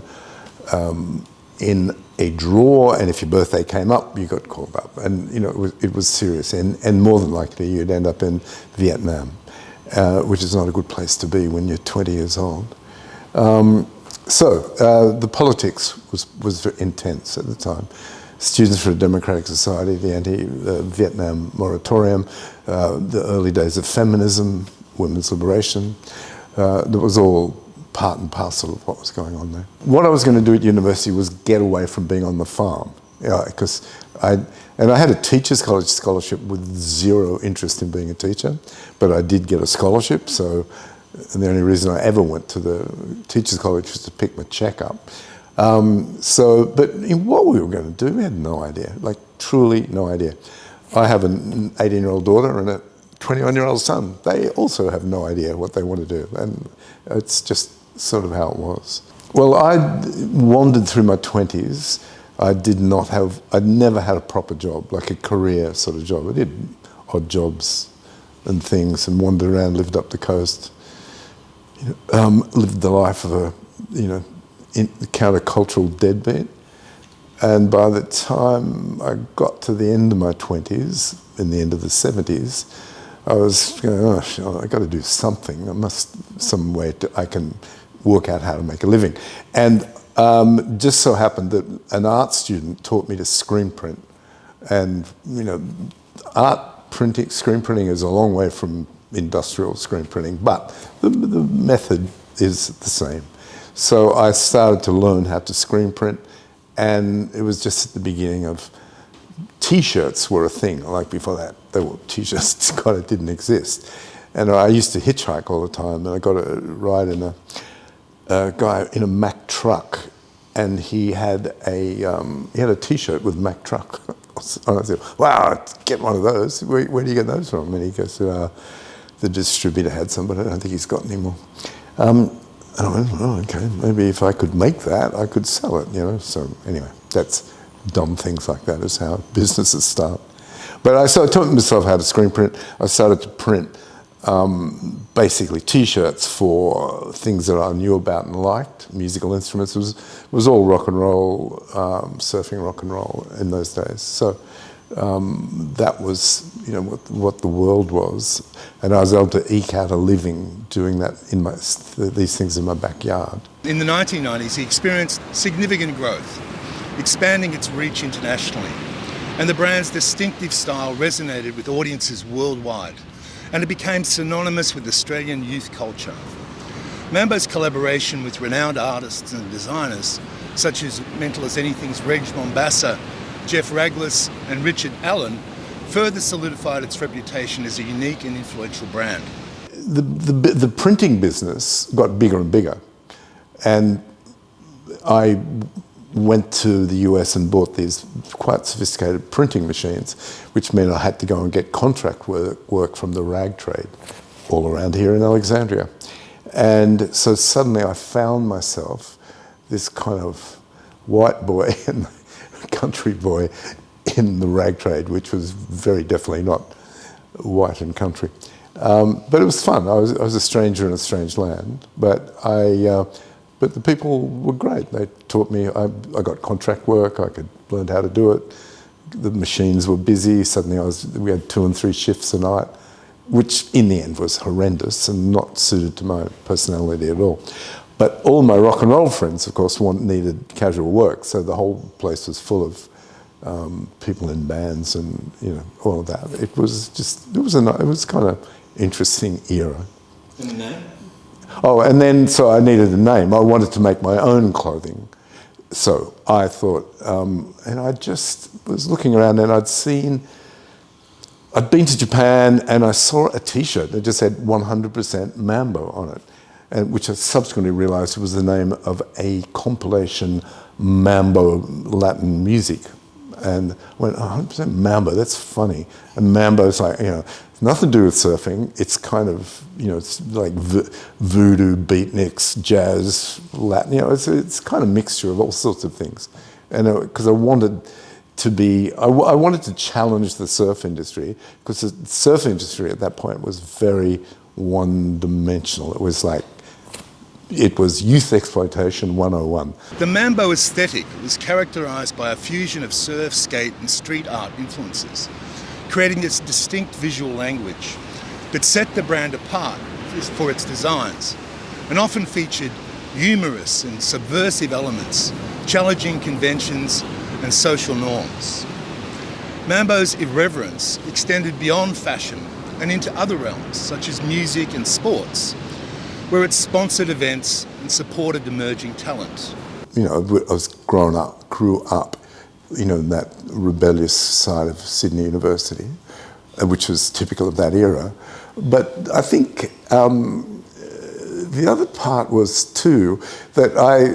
a drawer, and if your birthday came up, you got called up, and it was serious, and more than likely you'd end up in Vietnam, which is not a good place to be when you're 20 years old. So the politics was very intense at the time. Students for a Democratic Society, the anti-Vietnam moratorium, the early days of feminism, women's liberation, that was all part and parcel of what was going on there. What I was going to do at university was get away from being on the farm, because I had a teacher's college scholarship with zero interest in being a teacher, but I did get a scholarship, and the only reason I ever went to the teacher's college was to pick my check up. But in what we were going to do, we had no idea, like truly no idea. I have an 18-year-old daughter and a 21-year-old son. They also have no idea what they want to do, and it's just sort of how it was. Well, I wandered through my 20s. I'd never had a proper job, like a career sort of job. I did odd jobs and things and wandered around, lived up the coast, lived the life of a, countercultural deadbeat. And by the time I got to the end of my 20s, in the end of the 70s, I was going, I got to do something. Some way I can work out how to make a living. And just so happened that an art student taught me to screen print. And, screen printing is a long way from industrial screen printing, but the method is the same. So I started to learn how to screen print, and it was just at the beginning of T-shirts were a thing. Like before that, T-shirts kind of didn't exist. And I used to hitchhike all the time, and I got a ride in a guy in a Mack truck, and he had a T-shirt with Mack truck. And I said, "Wow, get one of those. Where do you get those from?" And he goes, "The distributor had some, but I don't think he's got any more." And I went, "Oh, okay, maybe if I could make that, I could sell it, So anyway, that's dumb things like that is how businesses start. But I taught myself how to screen print. I started to print basically T-shirts for things that I knew about and liked, musical instruments. It was all rock and roll, surfing rock and roll in those days. So that was, what the world was. And I was able to eke out a living doing that these things in my backyard. In the 1990s, he experienced significant growth, expanding its reach internationally. And the brand's distinctive style resonated with audiences worldwide, and it became synonymous with Australian youth culture. Mambo's collaboration with renowned artists and designers, such as Mental as Anything's Reg Mombassa, Jeff Raglas and Richard Allen, further solidified its reputation as a unique and influential brand. The printing business got bigger and bigger, and I went to the US and bought these quite sophisticated printing machines, which meant I had to go and get contract work from the rag trade all around here in Alexandria. And so suddenly I found myself this kind of white boy and country boy in the rag trade, which was very definitely not white and country. But it was fun. I was a stranger in a strange land, but I But the people were great. They taught me, I got contract work, I could learn how to do it. The machines were busy, suddenly we had 2 and 3 shifts a night, which in the end was horrendous and not suited to my personality at all. But all my rock and roll friends, of course, needed casual work, so the whole place was full of people in bands and all of that. It was kind of interesting era. And the name? Oh, and then so I needed a name. I wanted to make my own clothing, so I thought, and I just was looking around and I'd been to Japan and I saw a T-shirt that just said 100% Mambo on it, and which I subsequently realised was the name of a compilation Mambo Latin music. And I went, 100% Mambo, that's funny. And Mambo's like, it's nothing to do with surfing. It's kind of, it's like voodoo, beatniks, jazz, Latin. It's kind of mixture of all sorts of things. And because I wanted to I wanted to challenge the surf industry, because the surf industry at that point was very one-dimensional. It was youth exploitation 101. The Mambo aesthetic was characterised by a fusion of surf, skate and street art influences, creating its distinct visual language that set the brand apart for its designs, and often featured humorous and subversive elements, challenging conventions and social norms. Mambo's irreverence extended beyond fashion and into other realms, such as music and sports, where it sponsored events and supported emerging talent. I grew up, in that rebellious side of Sydney University, which was typical of that era. But I think the other part was too that I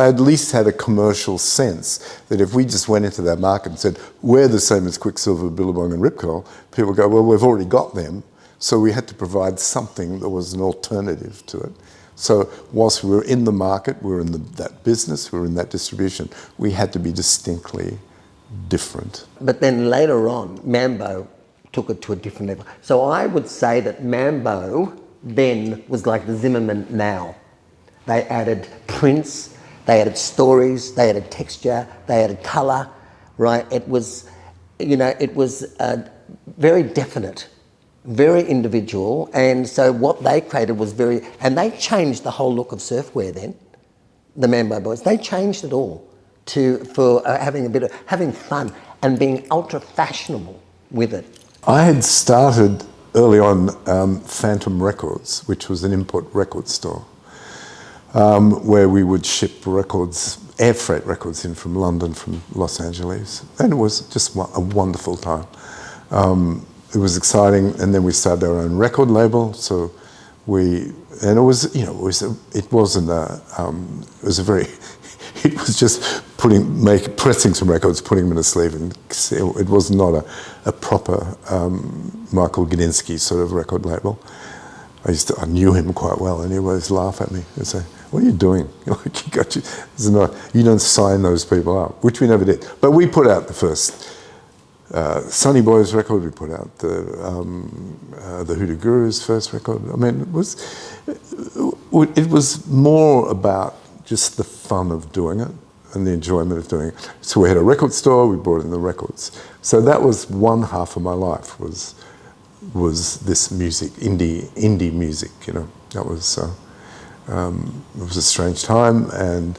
at least had a commercial sense that if we just went into that market and said, we're the same as Quicksilver, Billabong and Rip Curl, people would go, well, we've already got them. So we had to provide something that was an alternative to it. So whilst we were in the market, we were in that business, we were in that distribution, we had to be distinctly different. But then later on, Mambo took it to a different level. So I would say that Mambo then was like the Zimmerman now. They added prints, they added stories, they added texture, they added colour, right? It was, very definite, very individual, and so what they created was and they changed the whole look of surfwear then, the Mambo boys. They changed it all for having fun and being ultra fashionable with it. I had started early on Phantom Records, which was an import record store, where we would ship records, air freight records in from London, from Los Angeles, and it was just a wonderful time. It was exciting, and then we started our own record label. So it was just pressing some records, putting them in a sleeve, and it was not a proper Michael Gudinski sort of record label. I knew him quite well, and he would always laugh at me and say, "What are you doing? You don't sign those people up," which we never did. But we put out the first Sunny Boys record. We put out the Hoodoo Guru's first record. I mean, it was more about just the fun of doing it and the enjoyment of doing it. So we had a record store. We brought in the records. So that was one half of my life was this music, indie music. That was it was a strange time, and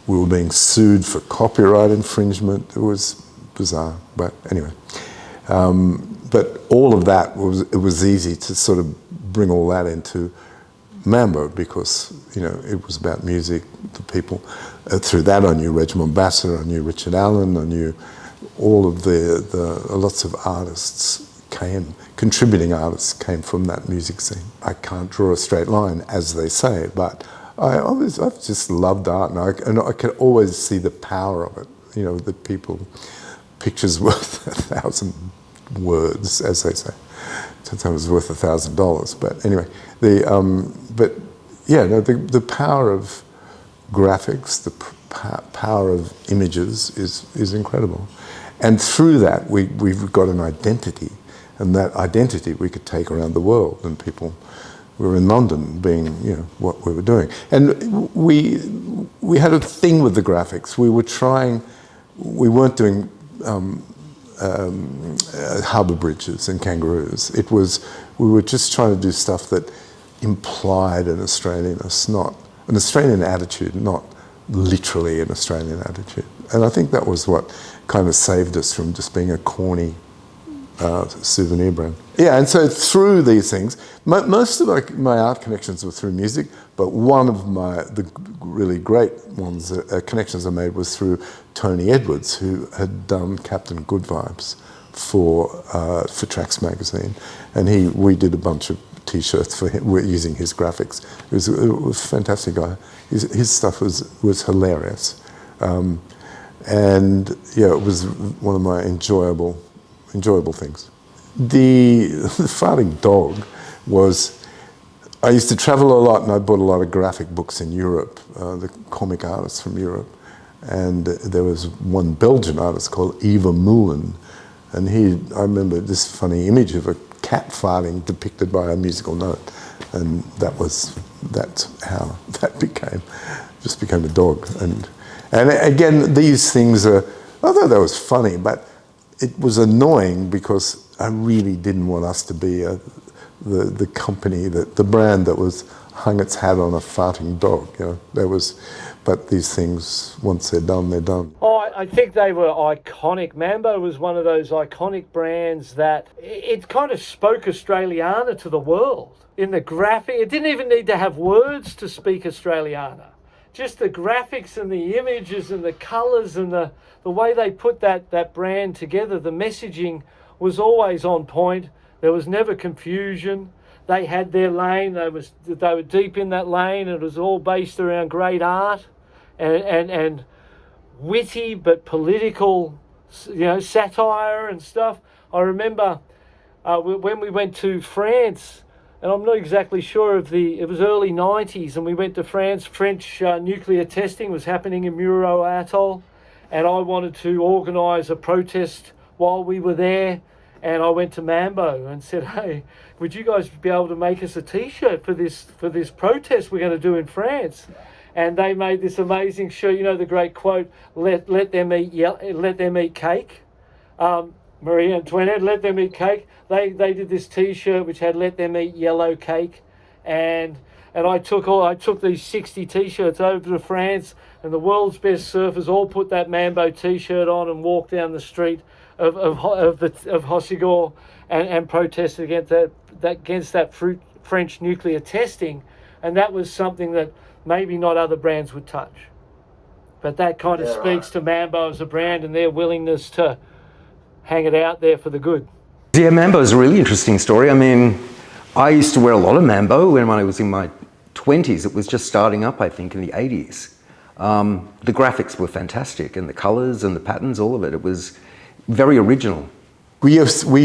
we were being sued for copyright infringement. It was bizarre, but anyway. But all of that it was easy to sort of bring all that into Mambo, because it was about music, the people. Through that, I knew Reg Mombassa, I knew Richard Allen, I knew all of lots of artists contributing artists came from that music scene. I can't draw a straight line, as they say, but I've just loved art, and I could always see the power of it. The pictures worth 1,000 words, as they say. Sometimes worth $1,000. But anyway, the power of graphics, the power of images is incredible, and through that we've got an identity, and that identity we could take around the world, and people We were in London, being what we were doing, and we had a thing with the graphics. We weren't doing harbour bridges and kangaroos. We were just trying to do stuff that implied an Australianness, not an Australian attitude, not literally an Australian attitude. And I think that was what kind of saved us from just being a corny souvenir brand. Yeah, and so through these things, most of my art connections were through music, but one of the really great ones, connections I made was through Tony Edwards, who had done Captain Good Vibes for Tracks magazine, and we did a bunch of T-shirts for him. We're using his graphics. It was a fantastic guy. His stuff was hilarious, and yeah, it was one of my enjoyable things. The farting dog was. I used to travel a lot, and I bought a lot of graphic books in Europe, the comic artists from Europe, and there was one Belgian artist called Eva Moulin, and I remember this funny image of a cat farting depicted by a musical note, and that's how that became a dog. And again, these things although that was funny, but it was annoying because I really didn't want us to be the company, the brand that was hung its hat on a farting dog. But these things, once they're done, they're done. Oh, I think they were iconic. Mambo was one of those iconic brands that it kind of spoke Australiana to the world. In the graphic, it didn't even need to have words to speak Australiana. Just the graphics and the images and the colours and the way they put that brand together, the messaging was always on point. There was never confusion. They had their lane. They were deep in that lane. It was all based around great art and witty but political, satire and stuff. I remember when we went to France, and I'm not exactly sure it was early 90s, and we went to France. French nuclear testing was happening in Muro Atoll, and I wanted to organise a protest while we were there. And I went to Mambo and said, "Hey, would you guys be able to make us a T-shirt for this protest we're going to do in France?" And they made this amazing shirt. The great quote, "Let them eat cake." Marie Antoinette, "Let them eat cake." They did this T-shirt which had "Let them eat yellow cake," and I took these 60 T-shirts over to France, and the world's best surfers all put that Mambo T-shirt on and walked down the street of Hossegor and protested against that French nuclear testing, and that was something that maybe not other brands would touch. But that kind of speaks to Mambo as a brand and their willingness to hang it out there for the good. Yeah, Mambo is a really interesting story. I mean, I used to wear a lot of Mambo when I was in my 20s. It was just starting up, I think, in the 80s. The graphics were fantastic, and the colours and the patterns, all of it. It was very original. We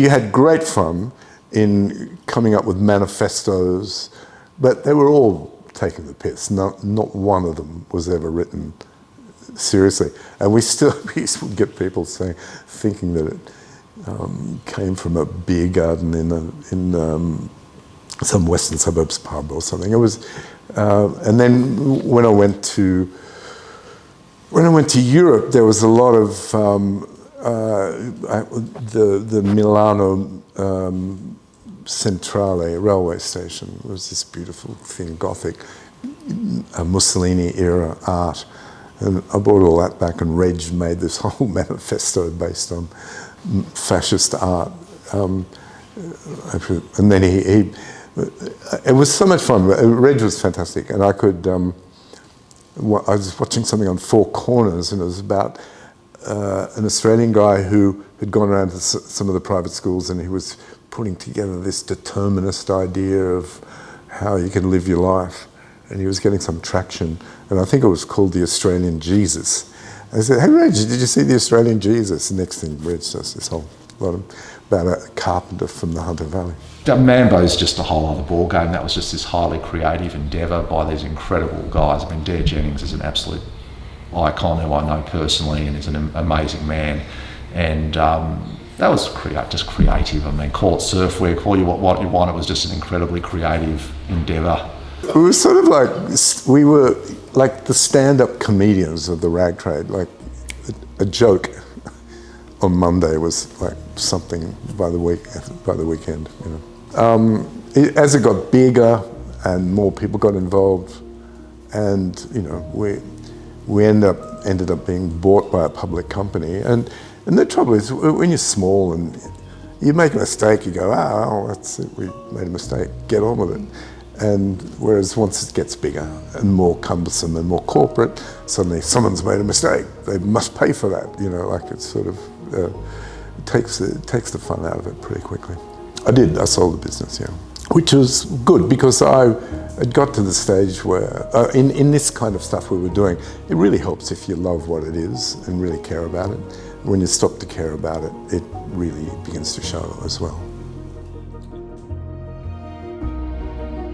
had great fun in coming up with manifestos, but they were all taking the piss. Not one of them was ever written seriously. And we would get people thinking that it came from a beer garden in some Western Suburbs pub or something. It was, and then when I went to Europe, there was a lot of the Milano Centrale railway station. It was this beautiful thing, Gothic, Mussolini era art, and I brought all that back. And Reg made this whole manifesto based on fascist art, and then it was so much fun. Reg was fantastic, and I was watching something on Four Corners, and it was about an Australian guy who had gone around to some of the private schools, and he was putting together this determinist idea of how you can live your life, and he was getting some traction, and I think it was called the Australian Jesus. I said, "Hey Reg, did you see the Australian Jesus?" The next thing Reg does this whole lot about a carpenter from the Hunter Valley. Mambo's just a whole other ball game. That was just this highly creative endeavour by these incredible guys. I mean, Dare Jennings is an absolute icon who I know personally and is an amazing man. And That was just creative. I mean, call it surfwear, call you what you want. It was just an incredibly creative endeavour. We were sort of like, we were like the stand-up comedians of the rag trade. Like a joke on Monday was like something by the weekend. You know. As it got bigger and more people got involved, and you know, we ended up being bought by a public company. And the trouble is, when you're small and you make a mistake, you go, oh, that's it, we made a mistake, get on with it. And whereas once it gets bigger and more cumbersome and more corporate, suddenly someone's made a mistake. They must pay for that. You know, like it's sort of it takes the fun out of it pretty quickly. I sold the business, yeah, which was good because I had got to the stage where in this kind of stuff we were doing, it really helps if you love what it is and really care about it. When you stop to care about it, it really begins to show as well.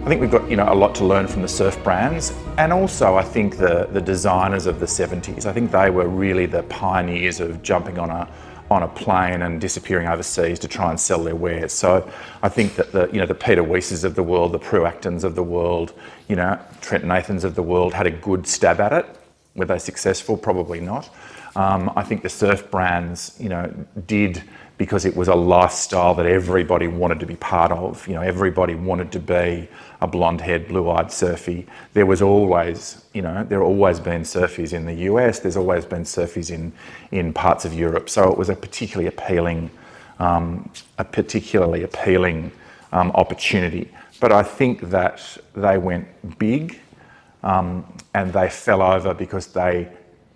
I think we've got a lot to learn from the Surfbrands, and also I think the designers of the 70s. I think they were really the pioneers of jumping on a plane and disappearing overseas to try and sell their wares. So I think that the Peter Weisses of the world, the Prue Actons of the world, Trent Nathans of the world had a good stab at it. Were they successful? Probably not. I think the Surfbrands, did, because it was a lifestyle that everybody wanted to be part of. Everybody wanted to be a blonde-haired, blue-eyed surfie. There was always, there have always been surfies in the US. There's always been surfies in parts of Europe. So it was a particularly appealing opportunity. But I think that they went big and they fell over because they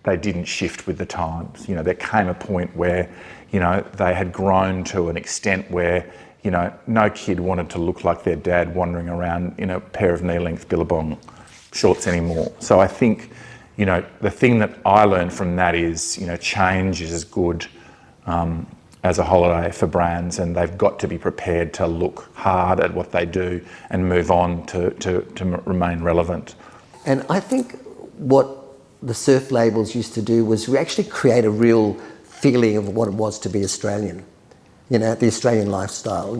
didn't shift with the times. There came a point where, they had grown to an extent where, no kid wanted to look like their dad wandering around in a pair of knee-length Billabong shorts anymore. So I think, the thing that I learned from that is, change is as good as a holiday for brands, and they've got to be prepared to look hard at what they do and move on to remain relevant. And I think what the surf labels used to do was we actually create a real feeling of what it was to be Australian. The Australian lifestyle,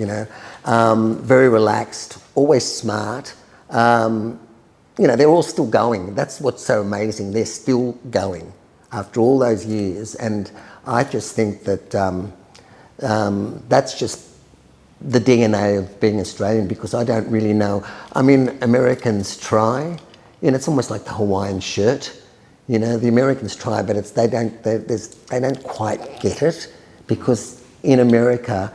very relaxed, always smart. They're all still going. That's what's so amazing. They're still going after all those years. And I just think that that's just the DNA of being Australian, because I don't really know. I mean, Americans try. It's almost like the Hawaiian shirt. The Americans try, but they don't quite get it, because in America,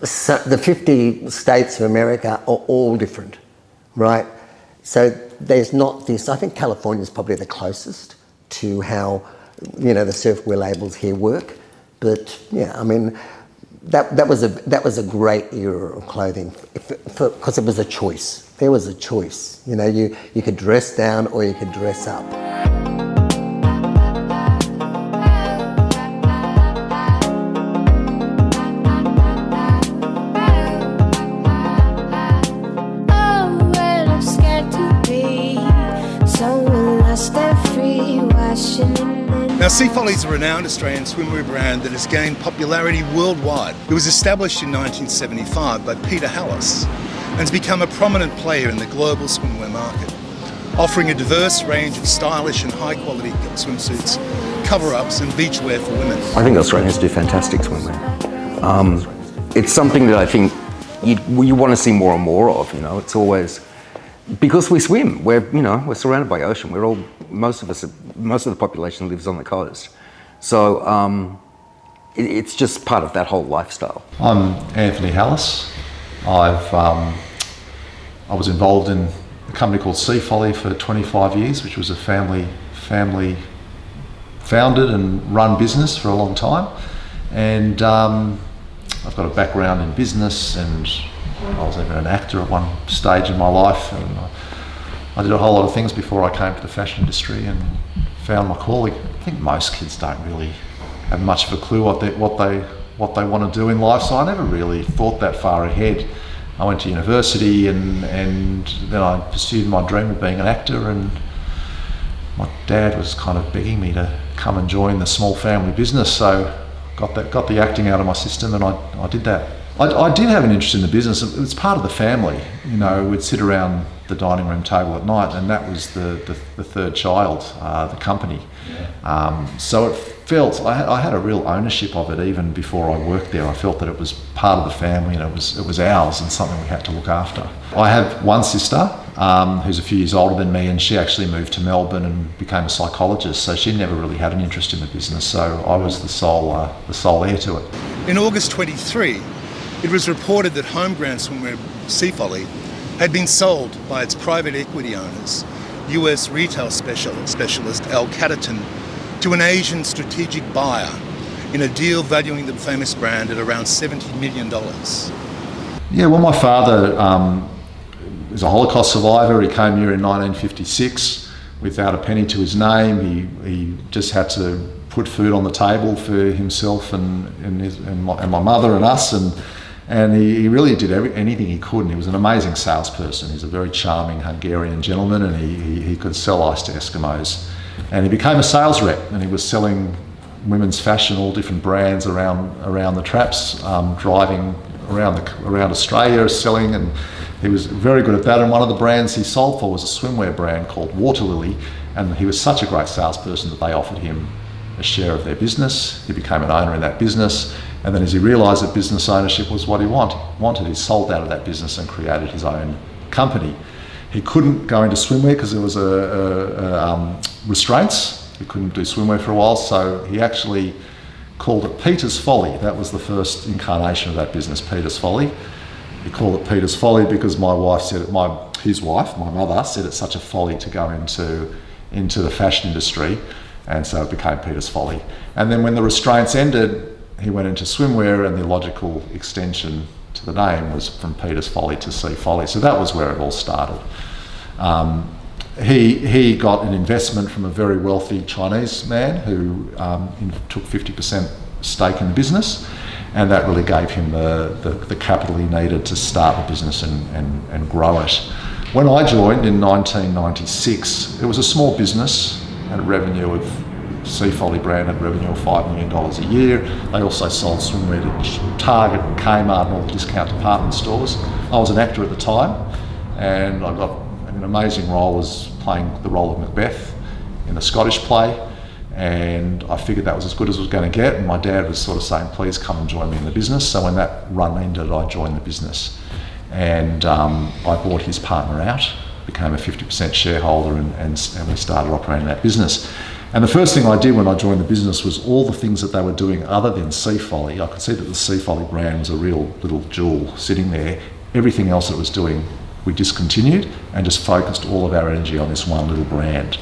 the 50 states of America are all different, right? So there's not this. I think California is probably the closest to how the surfwear labels here work. But yeah, I mean, that was a great era of clothing because it was a choice. There was a choice. You could dress down or you could dress up. Now, Sea Folly is a renowned Australian swimwear brand that has gained popularity worldwide. It was established in 1975 by Peter Hallis and has become a prominent player in the global swimwear market, offering a diverse range of stylish and high-quality swimsuits, cover-ups and beachwear for women. I think Australians do fantastic swimwear. It's something that I think you want to see more and more of. It's always because we swim. We're surrounded by ocean. Most of the population lives on the coast. So it's just part of that whole lifestyle. I'm Anthony Hallis. I was involved in a company called Sea Folly for 25 years, which was a family founded and run business for a long time. And I've got a background in business, and I was even an actor at one stage in my life, and I did a whole lot of things before I came to the fashion industry and found my calling. I think most kids don't really have much of a clue what they want to do in life, so I never really thought that far ahead. I went to university and then I pursued my dream of being an actor, and my dad was kind of begging me to come and join the small family business, so got the acting out of my system, and I did that. I did have an interest in the business. It was part of the family. You know, we'd sit around the dining room table at night, and that was the third child, the company. So it felt, I had a real ownership of it even before I worked there. I felt that it was part of the family, and it was ours and something we had to look after. I have one sister who's a few years older than me, and she actually moved to Melbourne and became a psychologist, so she never really had an interest in the business, so I was the sole heir to it. In August 23, it was reported that homegrown swimwear Sea Folly had been sold by its private equity owners, US retail specialist Al Catterton, to an Asian strategic buyer in a deal valuing the famous brand at around $70 million. Yeah, well, my father is a Holocaust survivor. He came here in 1956 without a penny to his name. He just had to put food on the table for himself and my mother and us, and he really did anything he could, and he was an amazing salesperson. He's a very charming Hungarian gentleman, and he could sell ice to Eskimos. And he became a sales rep, and he was selling women's fashion, all different brands around the traps, driving around Australia selling, and he was very good at that. And one of the brands he sold for was a swimwear brand called Water Lily, and he was such a great salesperson that they offered him a share of their business. He became an owner in that business, and then as he realised that business ownership was what he wanted, he sold out of that business and created his own company. He couldn't go into swimwear because there was restraints. He couldn't do swimwear for a while, so he actually called it Peter's Folly. That was the first incarnation of that business, Peter's Folly. He called it Peter's Folly because my wife said it, my mother said it's such a folly to go into the fashion industry, and so it became Peter's Folly. And then when the restraints ended, he went into swimwear, and the logical extension to the name was from Peter's Folly to Sea Folly. So that was where it all started. He got an investment from a very wealthy Chinese man who took 50% stake in the business, and that really gave him the capital he needed to start the business and grow it. When I joined in 1996, it was a small business, had a revenue of, Sea Folly brand had revenue of $5 million a year. They also sold swimwear to Target and Kmart and all the discount department stores. I was an actor at the time, and I got an amazing role as playing the role of Macbeth in a Scottish play, and I figured that was as good as I was going to get, and my dad was sort of saying, please come and join me in the business. So when that run ended, I joined the business, and I bought his partner out, became a 50% shareholder, and we started operating that business. And the first thing I did when I joined the business was all the things that they were doing other than Sea Folly. I could see that the Sea Folly brand was a real little jewel sitting there. Everything else it was doing, we discontinued and just focused all of our energy on this one little brand.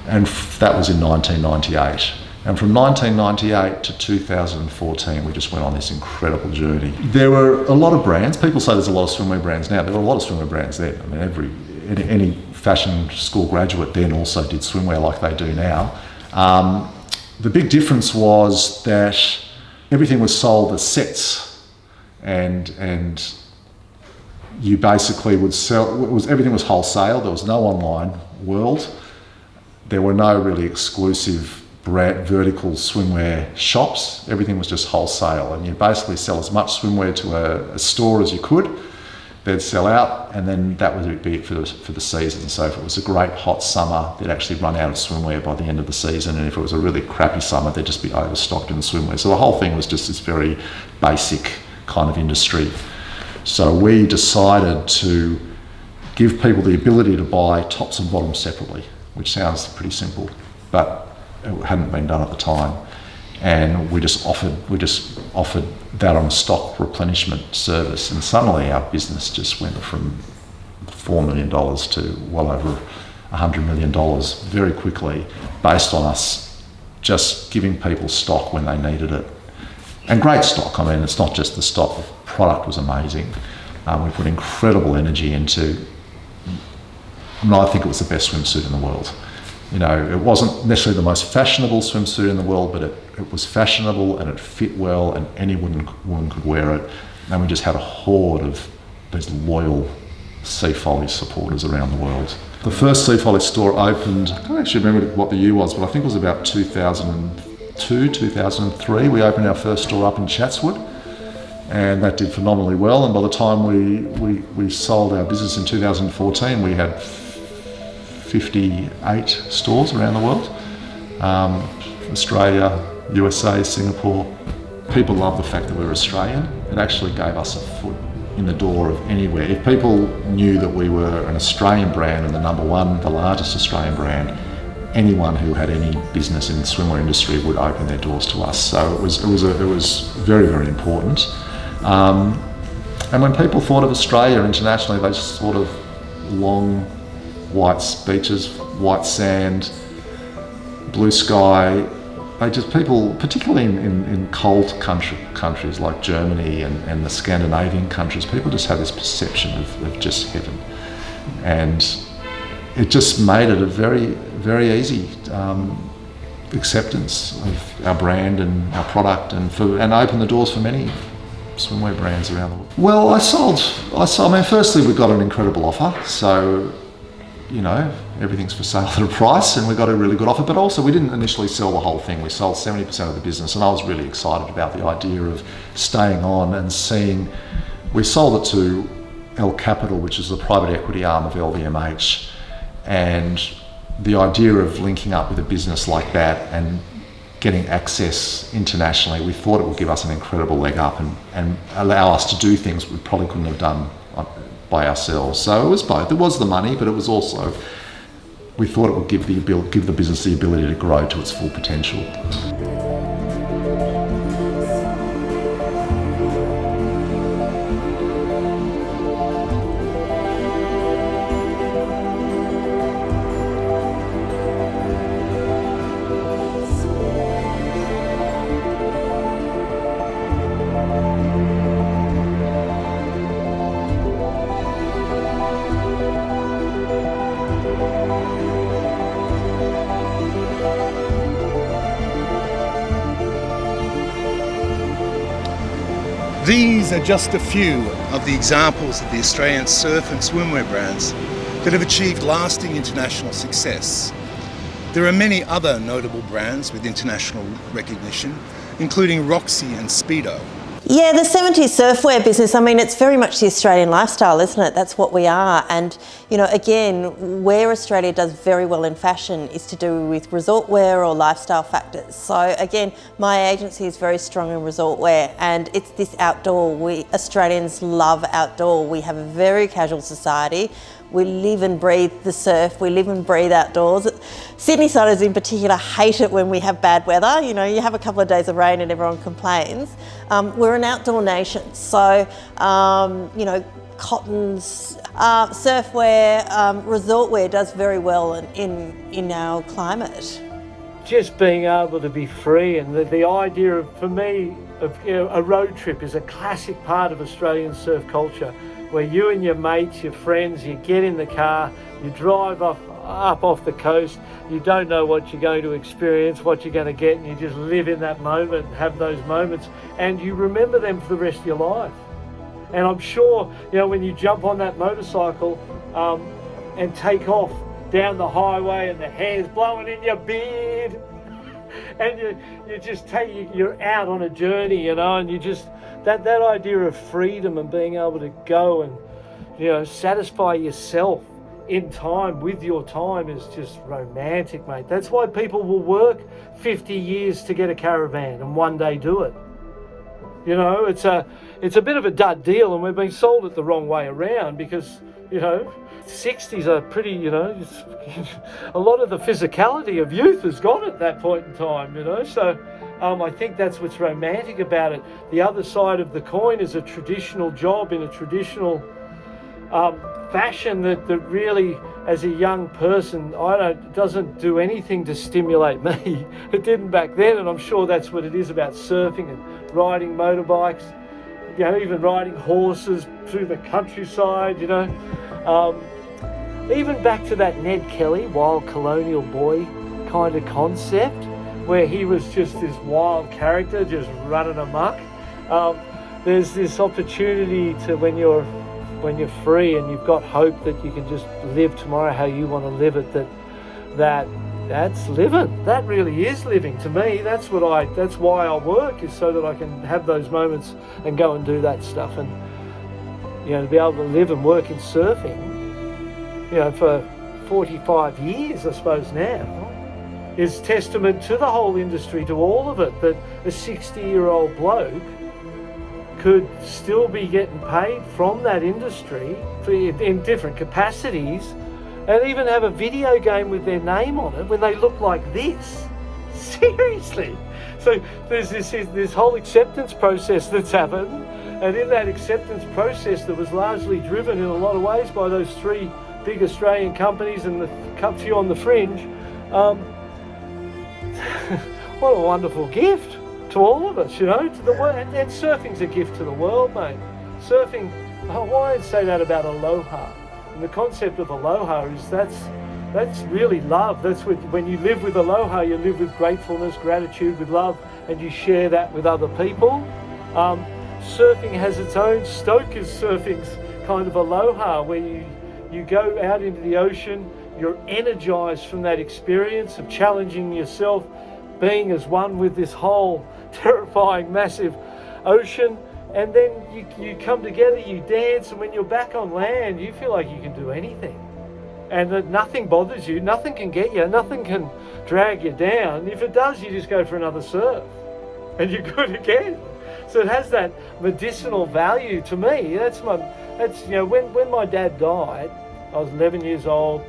And that was in 1998. And from 1998 to 2014, we just went on this incredible journey. There were a lot of brands. People say there's a lot of swimwear brands now. There were a lot of swimwear brands then. I mean, any fashion school graduate then also did swimwear like they do now. The big difference was that everything was sold as sets, and you basically would sell. Everything was wholesale. There was no online world. There were no really exclusive vertical swimwear shops. Everything was just wholesale, and you basically sell as much swimwear to a store as you could. They'd sell out, and then that would be it for the season. So if it was a great hot summer, they'd actually run out of swimwear by the end of the season, and if it was a really crappy summer, they'd just be overstocked in the swimwear. So the whole thing was just this very basic kind of industry. So we decided to give people the ability to buy tops and bottoms separately, which sounds pretty simple, but it hadn't been done at the time. And we just offered that on a stock replenishment service, and suddenly our business just went from $4 million to well over $100 million very quickly, based on us just giving people stock when they needed it. And great stock. I mean, it's not just the stock, the product was amazing. We put incredible energy into, I think it was the best swimsuit in the world. You know, it wasn't necessarily the most fashionable swimsuit in the world, but it was fashionable and it fit well, and any woman could wear it. And we just had a horde of these loyal Sea Folly supporters around the world. The first Sea Folly store opened, I don't actually remember what the year was, but I think it was about 2003, 2003, we opened our first store up in Chatswood, and that did phenomenally well. And by the time we sold our business in 2014, we had 58 stores around the world. Australia, USA, Singapore. People love the fact that we're Australian. It actually gave us a foot in the door of anywhere. If people knew that we were an Australian brand and the number one, the largest Australian brand, anyone who had any business in the swimwear industry would open their doors to us. So it was very, very important. And when people thought of Australia internationally, they just thought of long white beaches, white sand, blue sky. People, particularly in cold countries like Germany and the Scandinavian countries, people just have this perception of just heaven. And it just made it a very, very easy acceptance of our brand and our product, and opened the doors for many swimwear brands around the world. Well, I sold, firstly we got an incredible offer, so, you know, everything's for sale at a price, and we got a really good offer, but also we didn't initially sell the whole thing. We sold 70% of the business, and I was really excited about the idea of staying on and seeing. We sold it to El Capital, which is the private equity arm of LVMH, and the idea of linking up with a business like that and getting access internationally, we thought it would give us an incredible leg up and allow us to do things we probably couldn't have done by ourselves. So it was both. It was the money, but it was also, we thought it would give the business the ability to grow to its full potential. These are just a few of the examples of the Australian surf and swimwear brands that have achieved lasting international success. There are many other notable brands with international recognition, including Roxy and Speedo. Yeah, the 70s surfwear business, I mean, it's very much the Australian lifestyle, isn't it? That's what we are. And, you know, again, where Australia does very well in fashion is to do with resort wear or lifestyle factors. So again, my agency is very strong in resort wear, and it's this outdoor. We Australians love outdoor. We have a very casual society. We live and breathe the surf, we live and breathe outdoors. Sydney-siders in particular hate it when we have bad weather. You know, you have a couple of days of rain and everyone complains. We're an outdoor nation, so, you know, cottons, surfwear, resort wear does very well in our climate. Just being able to be free, and the idea of, for me, of, you know, a road trip is a classic part of Australian surf culture, where you and your mates, your friends, you get in the car, you drive up off the coast, you don't know what you're going to experience, what you're going to get, and you just live in that moment, have those moments, and you remember them for the rest of your life. And I'm sure, you know, when you jump on that motorcycle and take off down the highway and the hair's blowing in your beard, and you're out on a journey, you know, and you just, that idea of freedom and being able to go and, you know, satisfy yourself in time, with your time, is just romantic, mate. That's why people will work 50 years to get a caravan and one day do it. You know, it's a bit of a dud deal, and we've been sold it the wrong way around, because, you know, 60s are pretty, you know, a lot of the physicality of youth has gone at that point in time, you know, so I think that's what's romantic about it. The other side of the coin is a traditional job in a traditional fashion that really, as a young person, doesn't do anything to stimulate me. It didn't back then, and I'm sure that's what it is about surfing and riding motorbikes, you know, even riding horses through the countryside, you know. Even back to that Ned Kelly, wild colonial boy kind of concept, where he was just this wild character just running amok. There's this opportunity to, when you're free and you've got hope that you can just live tomorrow how you want to live it, that that's living. That really is living to me. That's why I work, is so that I can have those moments and go and do that stuff. And, you know, to be able to live and work in surfing, you know, for 45 years, I suppose now, is testament to the whole industry, to all of it, that a 60-year-old bloke could still be getting paid from that industry in different capacities, and even have a video game with their name on it when they look like this. Seriously. So there's this whole acceptance process that's happened, and in that acceptance process that was largely driven in a lot of ways by those three big Australian companies and the few on the fringe, what a wonderful gift to all of us, you know, to the world. And surfing's a gift to the world, mate. Surfing, why I'd say that about aloha. And the concept of aloha is that's really love. That's when you live with aloha, you live with gratefulness, gratitude, with love, and you share that with other people. Surfing has its own Stoker's surfing's kind of aloha, where you go out into the ocean, you're energized from that experience of challenging yourself, being as one with this whole terrifying, massive ocean, and then you come together, you dance, and when you're back on land, you feel like you can do anything. And that nothing bothers you, nothing can get you, nothing can drag you down. If it does, you just go for another surf, and you're good again. So it has that medicinal value to me. That's you know, when my dad died, I was 11 years old.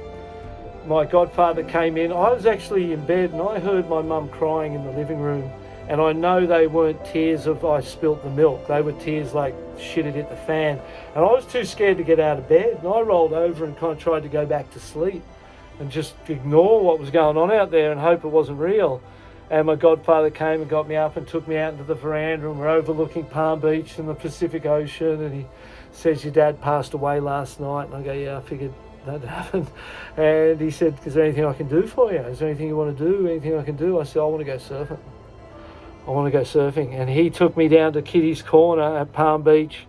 My godfather came in. I was actually in bed and I heard my mum crying in the living room, and I know they weren't tears of I spilt the milk. They were tears like shit had hit the fan. And I was too scared to get out of bed, and I rolled over and kind of tried to go back to sleep and just ignore what was going on out there and hope it wasn't real. And my godfather came and got me up and took me out into the veranda, and we're overlooking Palm Beach and the Pacific Ocean, and he says, "Your dad passed away last night." And I go, "Yeah, I figured that happened." And he said, "Is there anything I can do for you? Is there anything you want to do? Anything I can do?" I said, "I want to go surfing. I want to go surfing." And he took me down to Kitty's Corner at Palm Beach,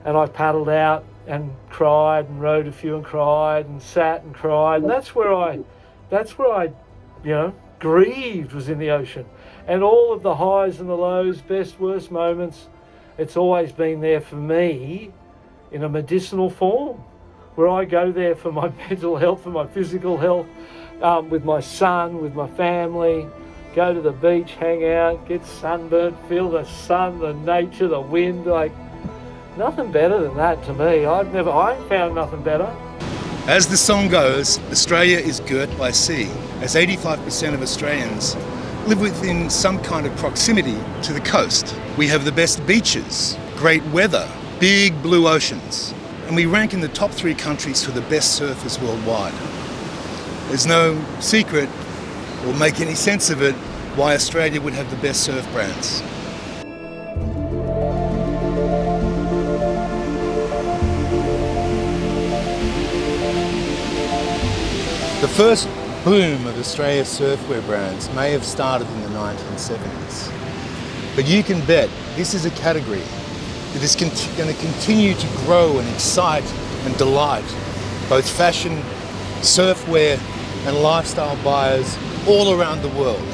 and I paddled out and cried and rode a few and cried and sat and cried. And that's where I, you know, grieved, was in the ocean. And all of the highs and the lows, best, worst moments, it's always been there for me in a medicinal form, where I go there for my mental health, for my physical health, with my son, with my family, go to the beach, hang out, get sunburned, feel the sun, the nature, the wind. Like, nothing better than that to me. I ain't found nothing better. As the song goes, Australia is girt by sea, as 85% of Australians live within some kind of proximity to the coast. We have the best beaches, great weather, big blue oceans, and we rank in the top 3 countries for the best surfers worldwide. There's no secret, or make any sense of it, why Australia would have the best surf brands. The first boom of Australia's surfwear brands may have started in the 1970s. But you can bet this is a category that is going to continue to grow and excite and delight both fashion, surfwear and lifestyle buyers all around the world.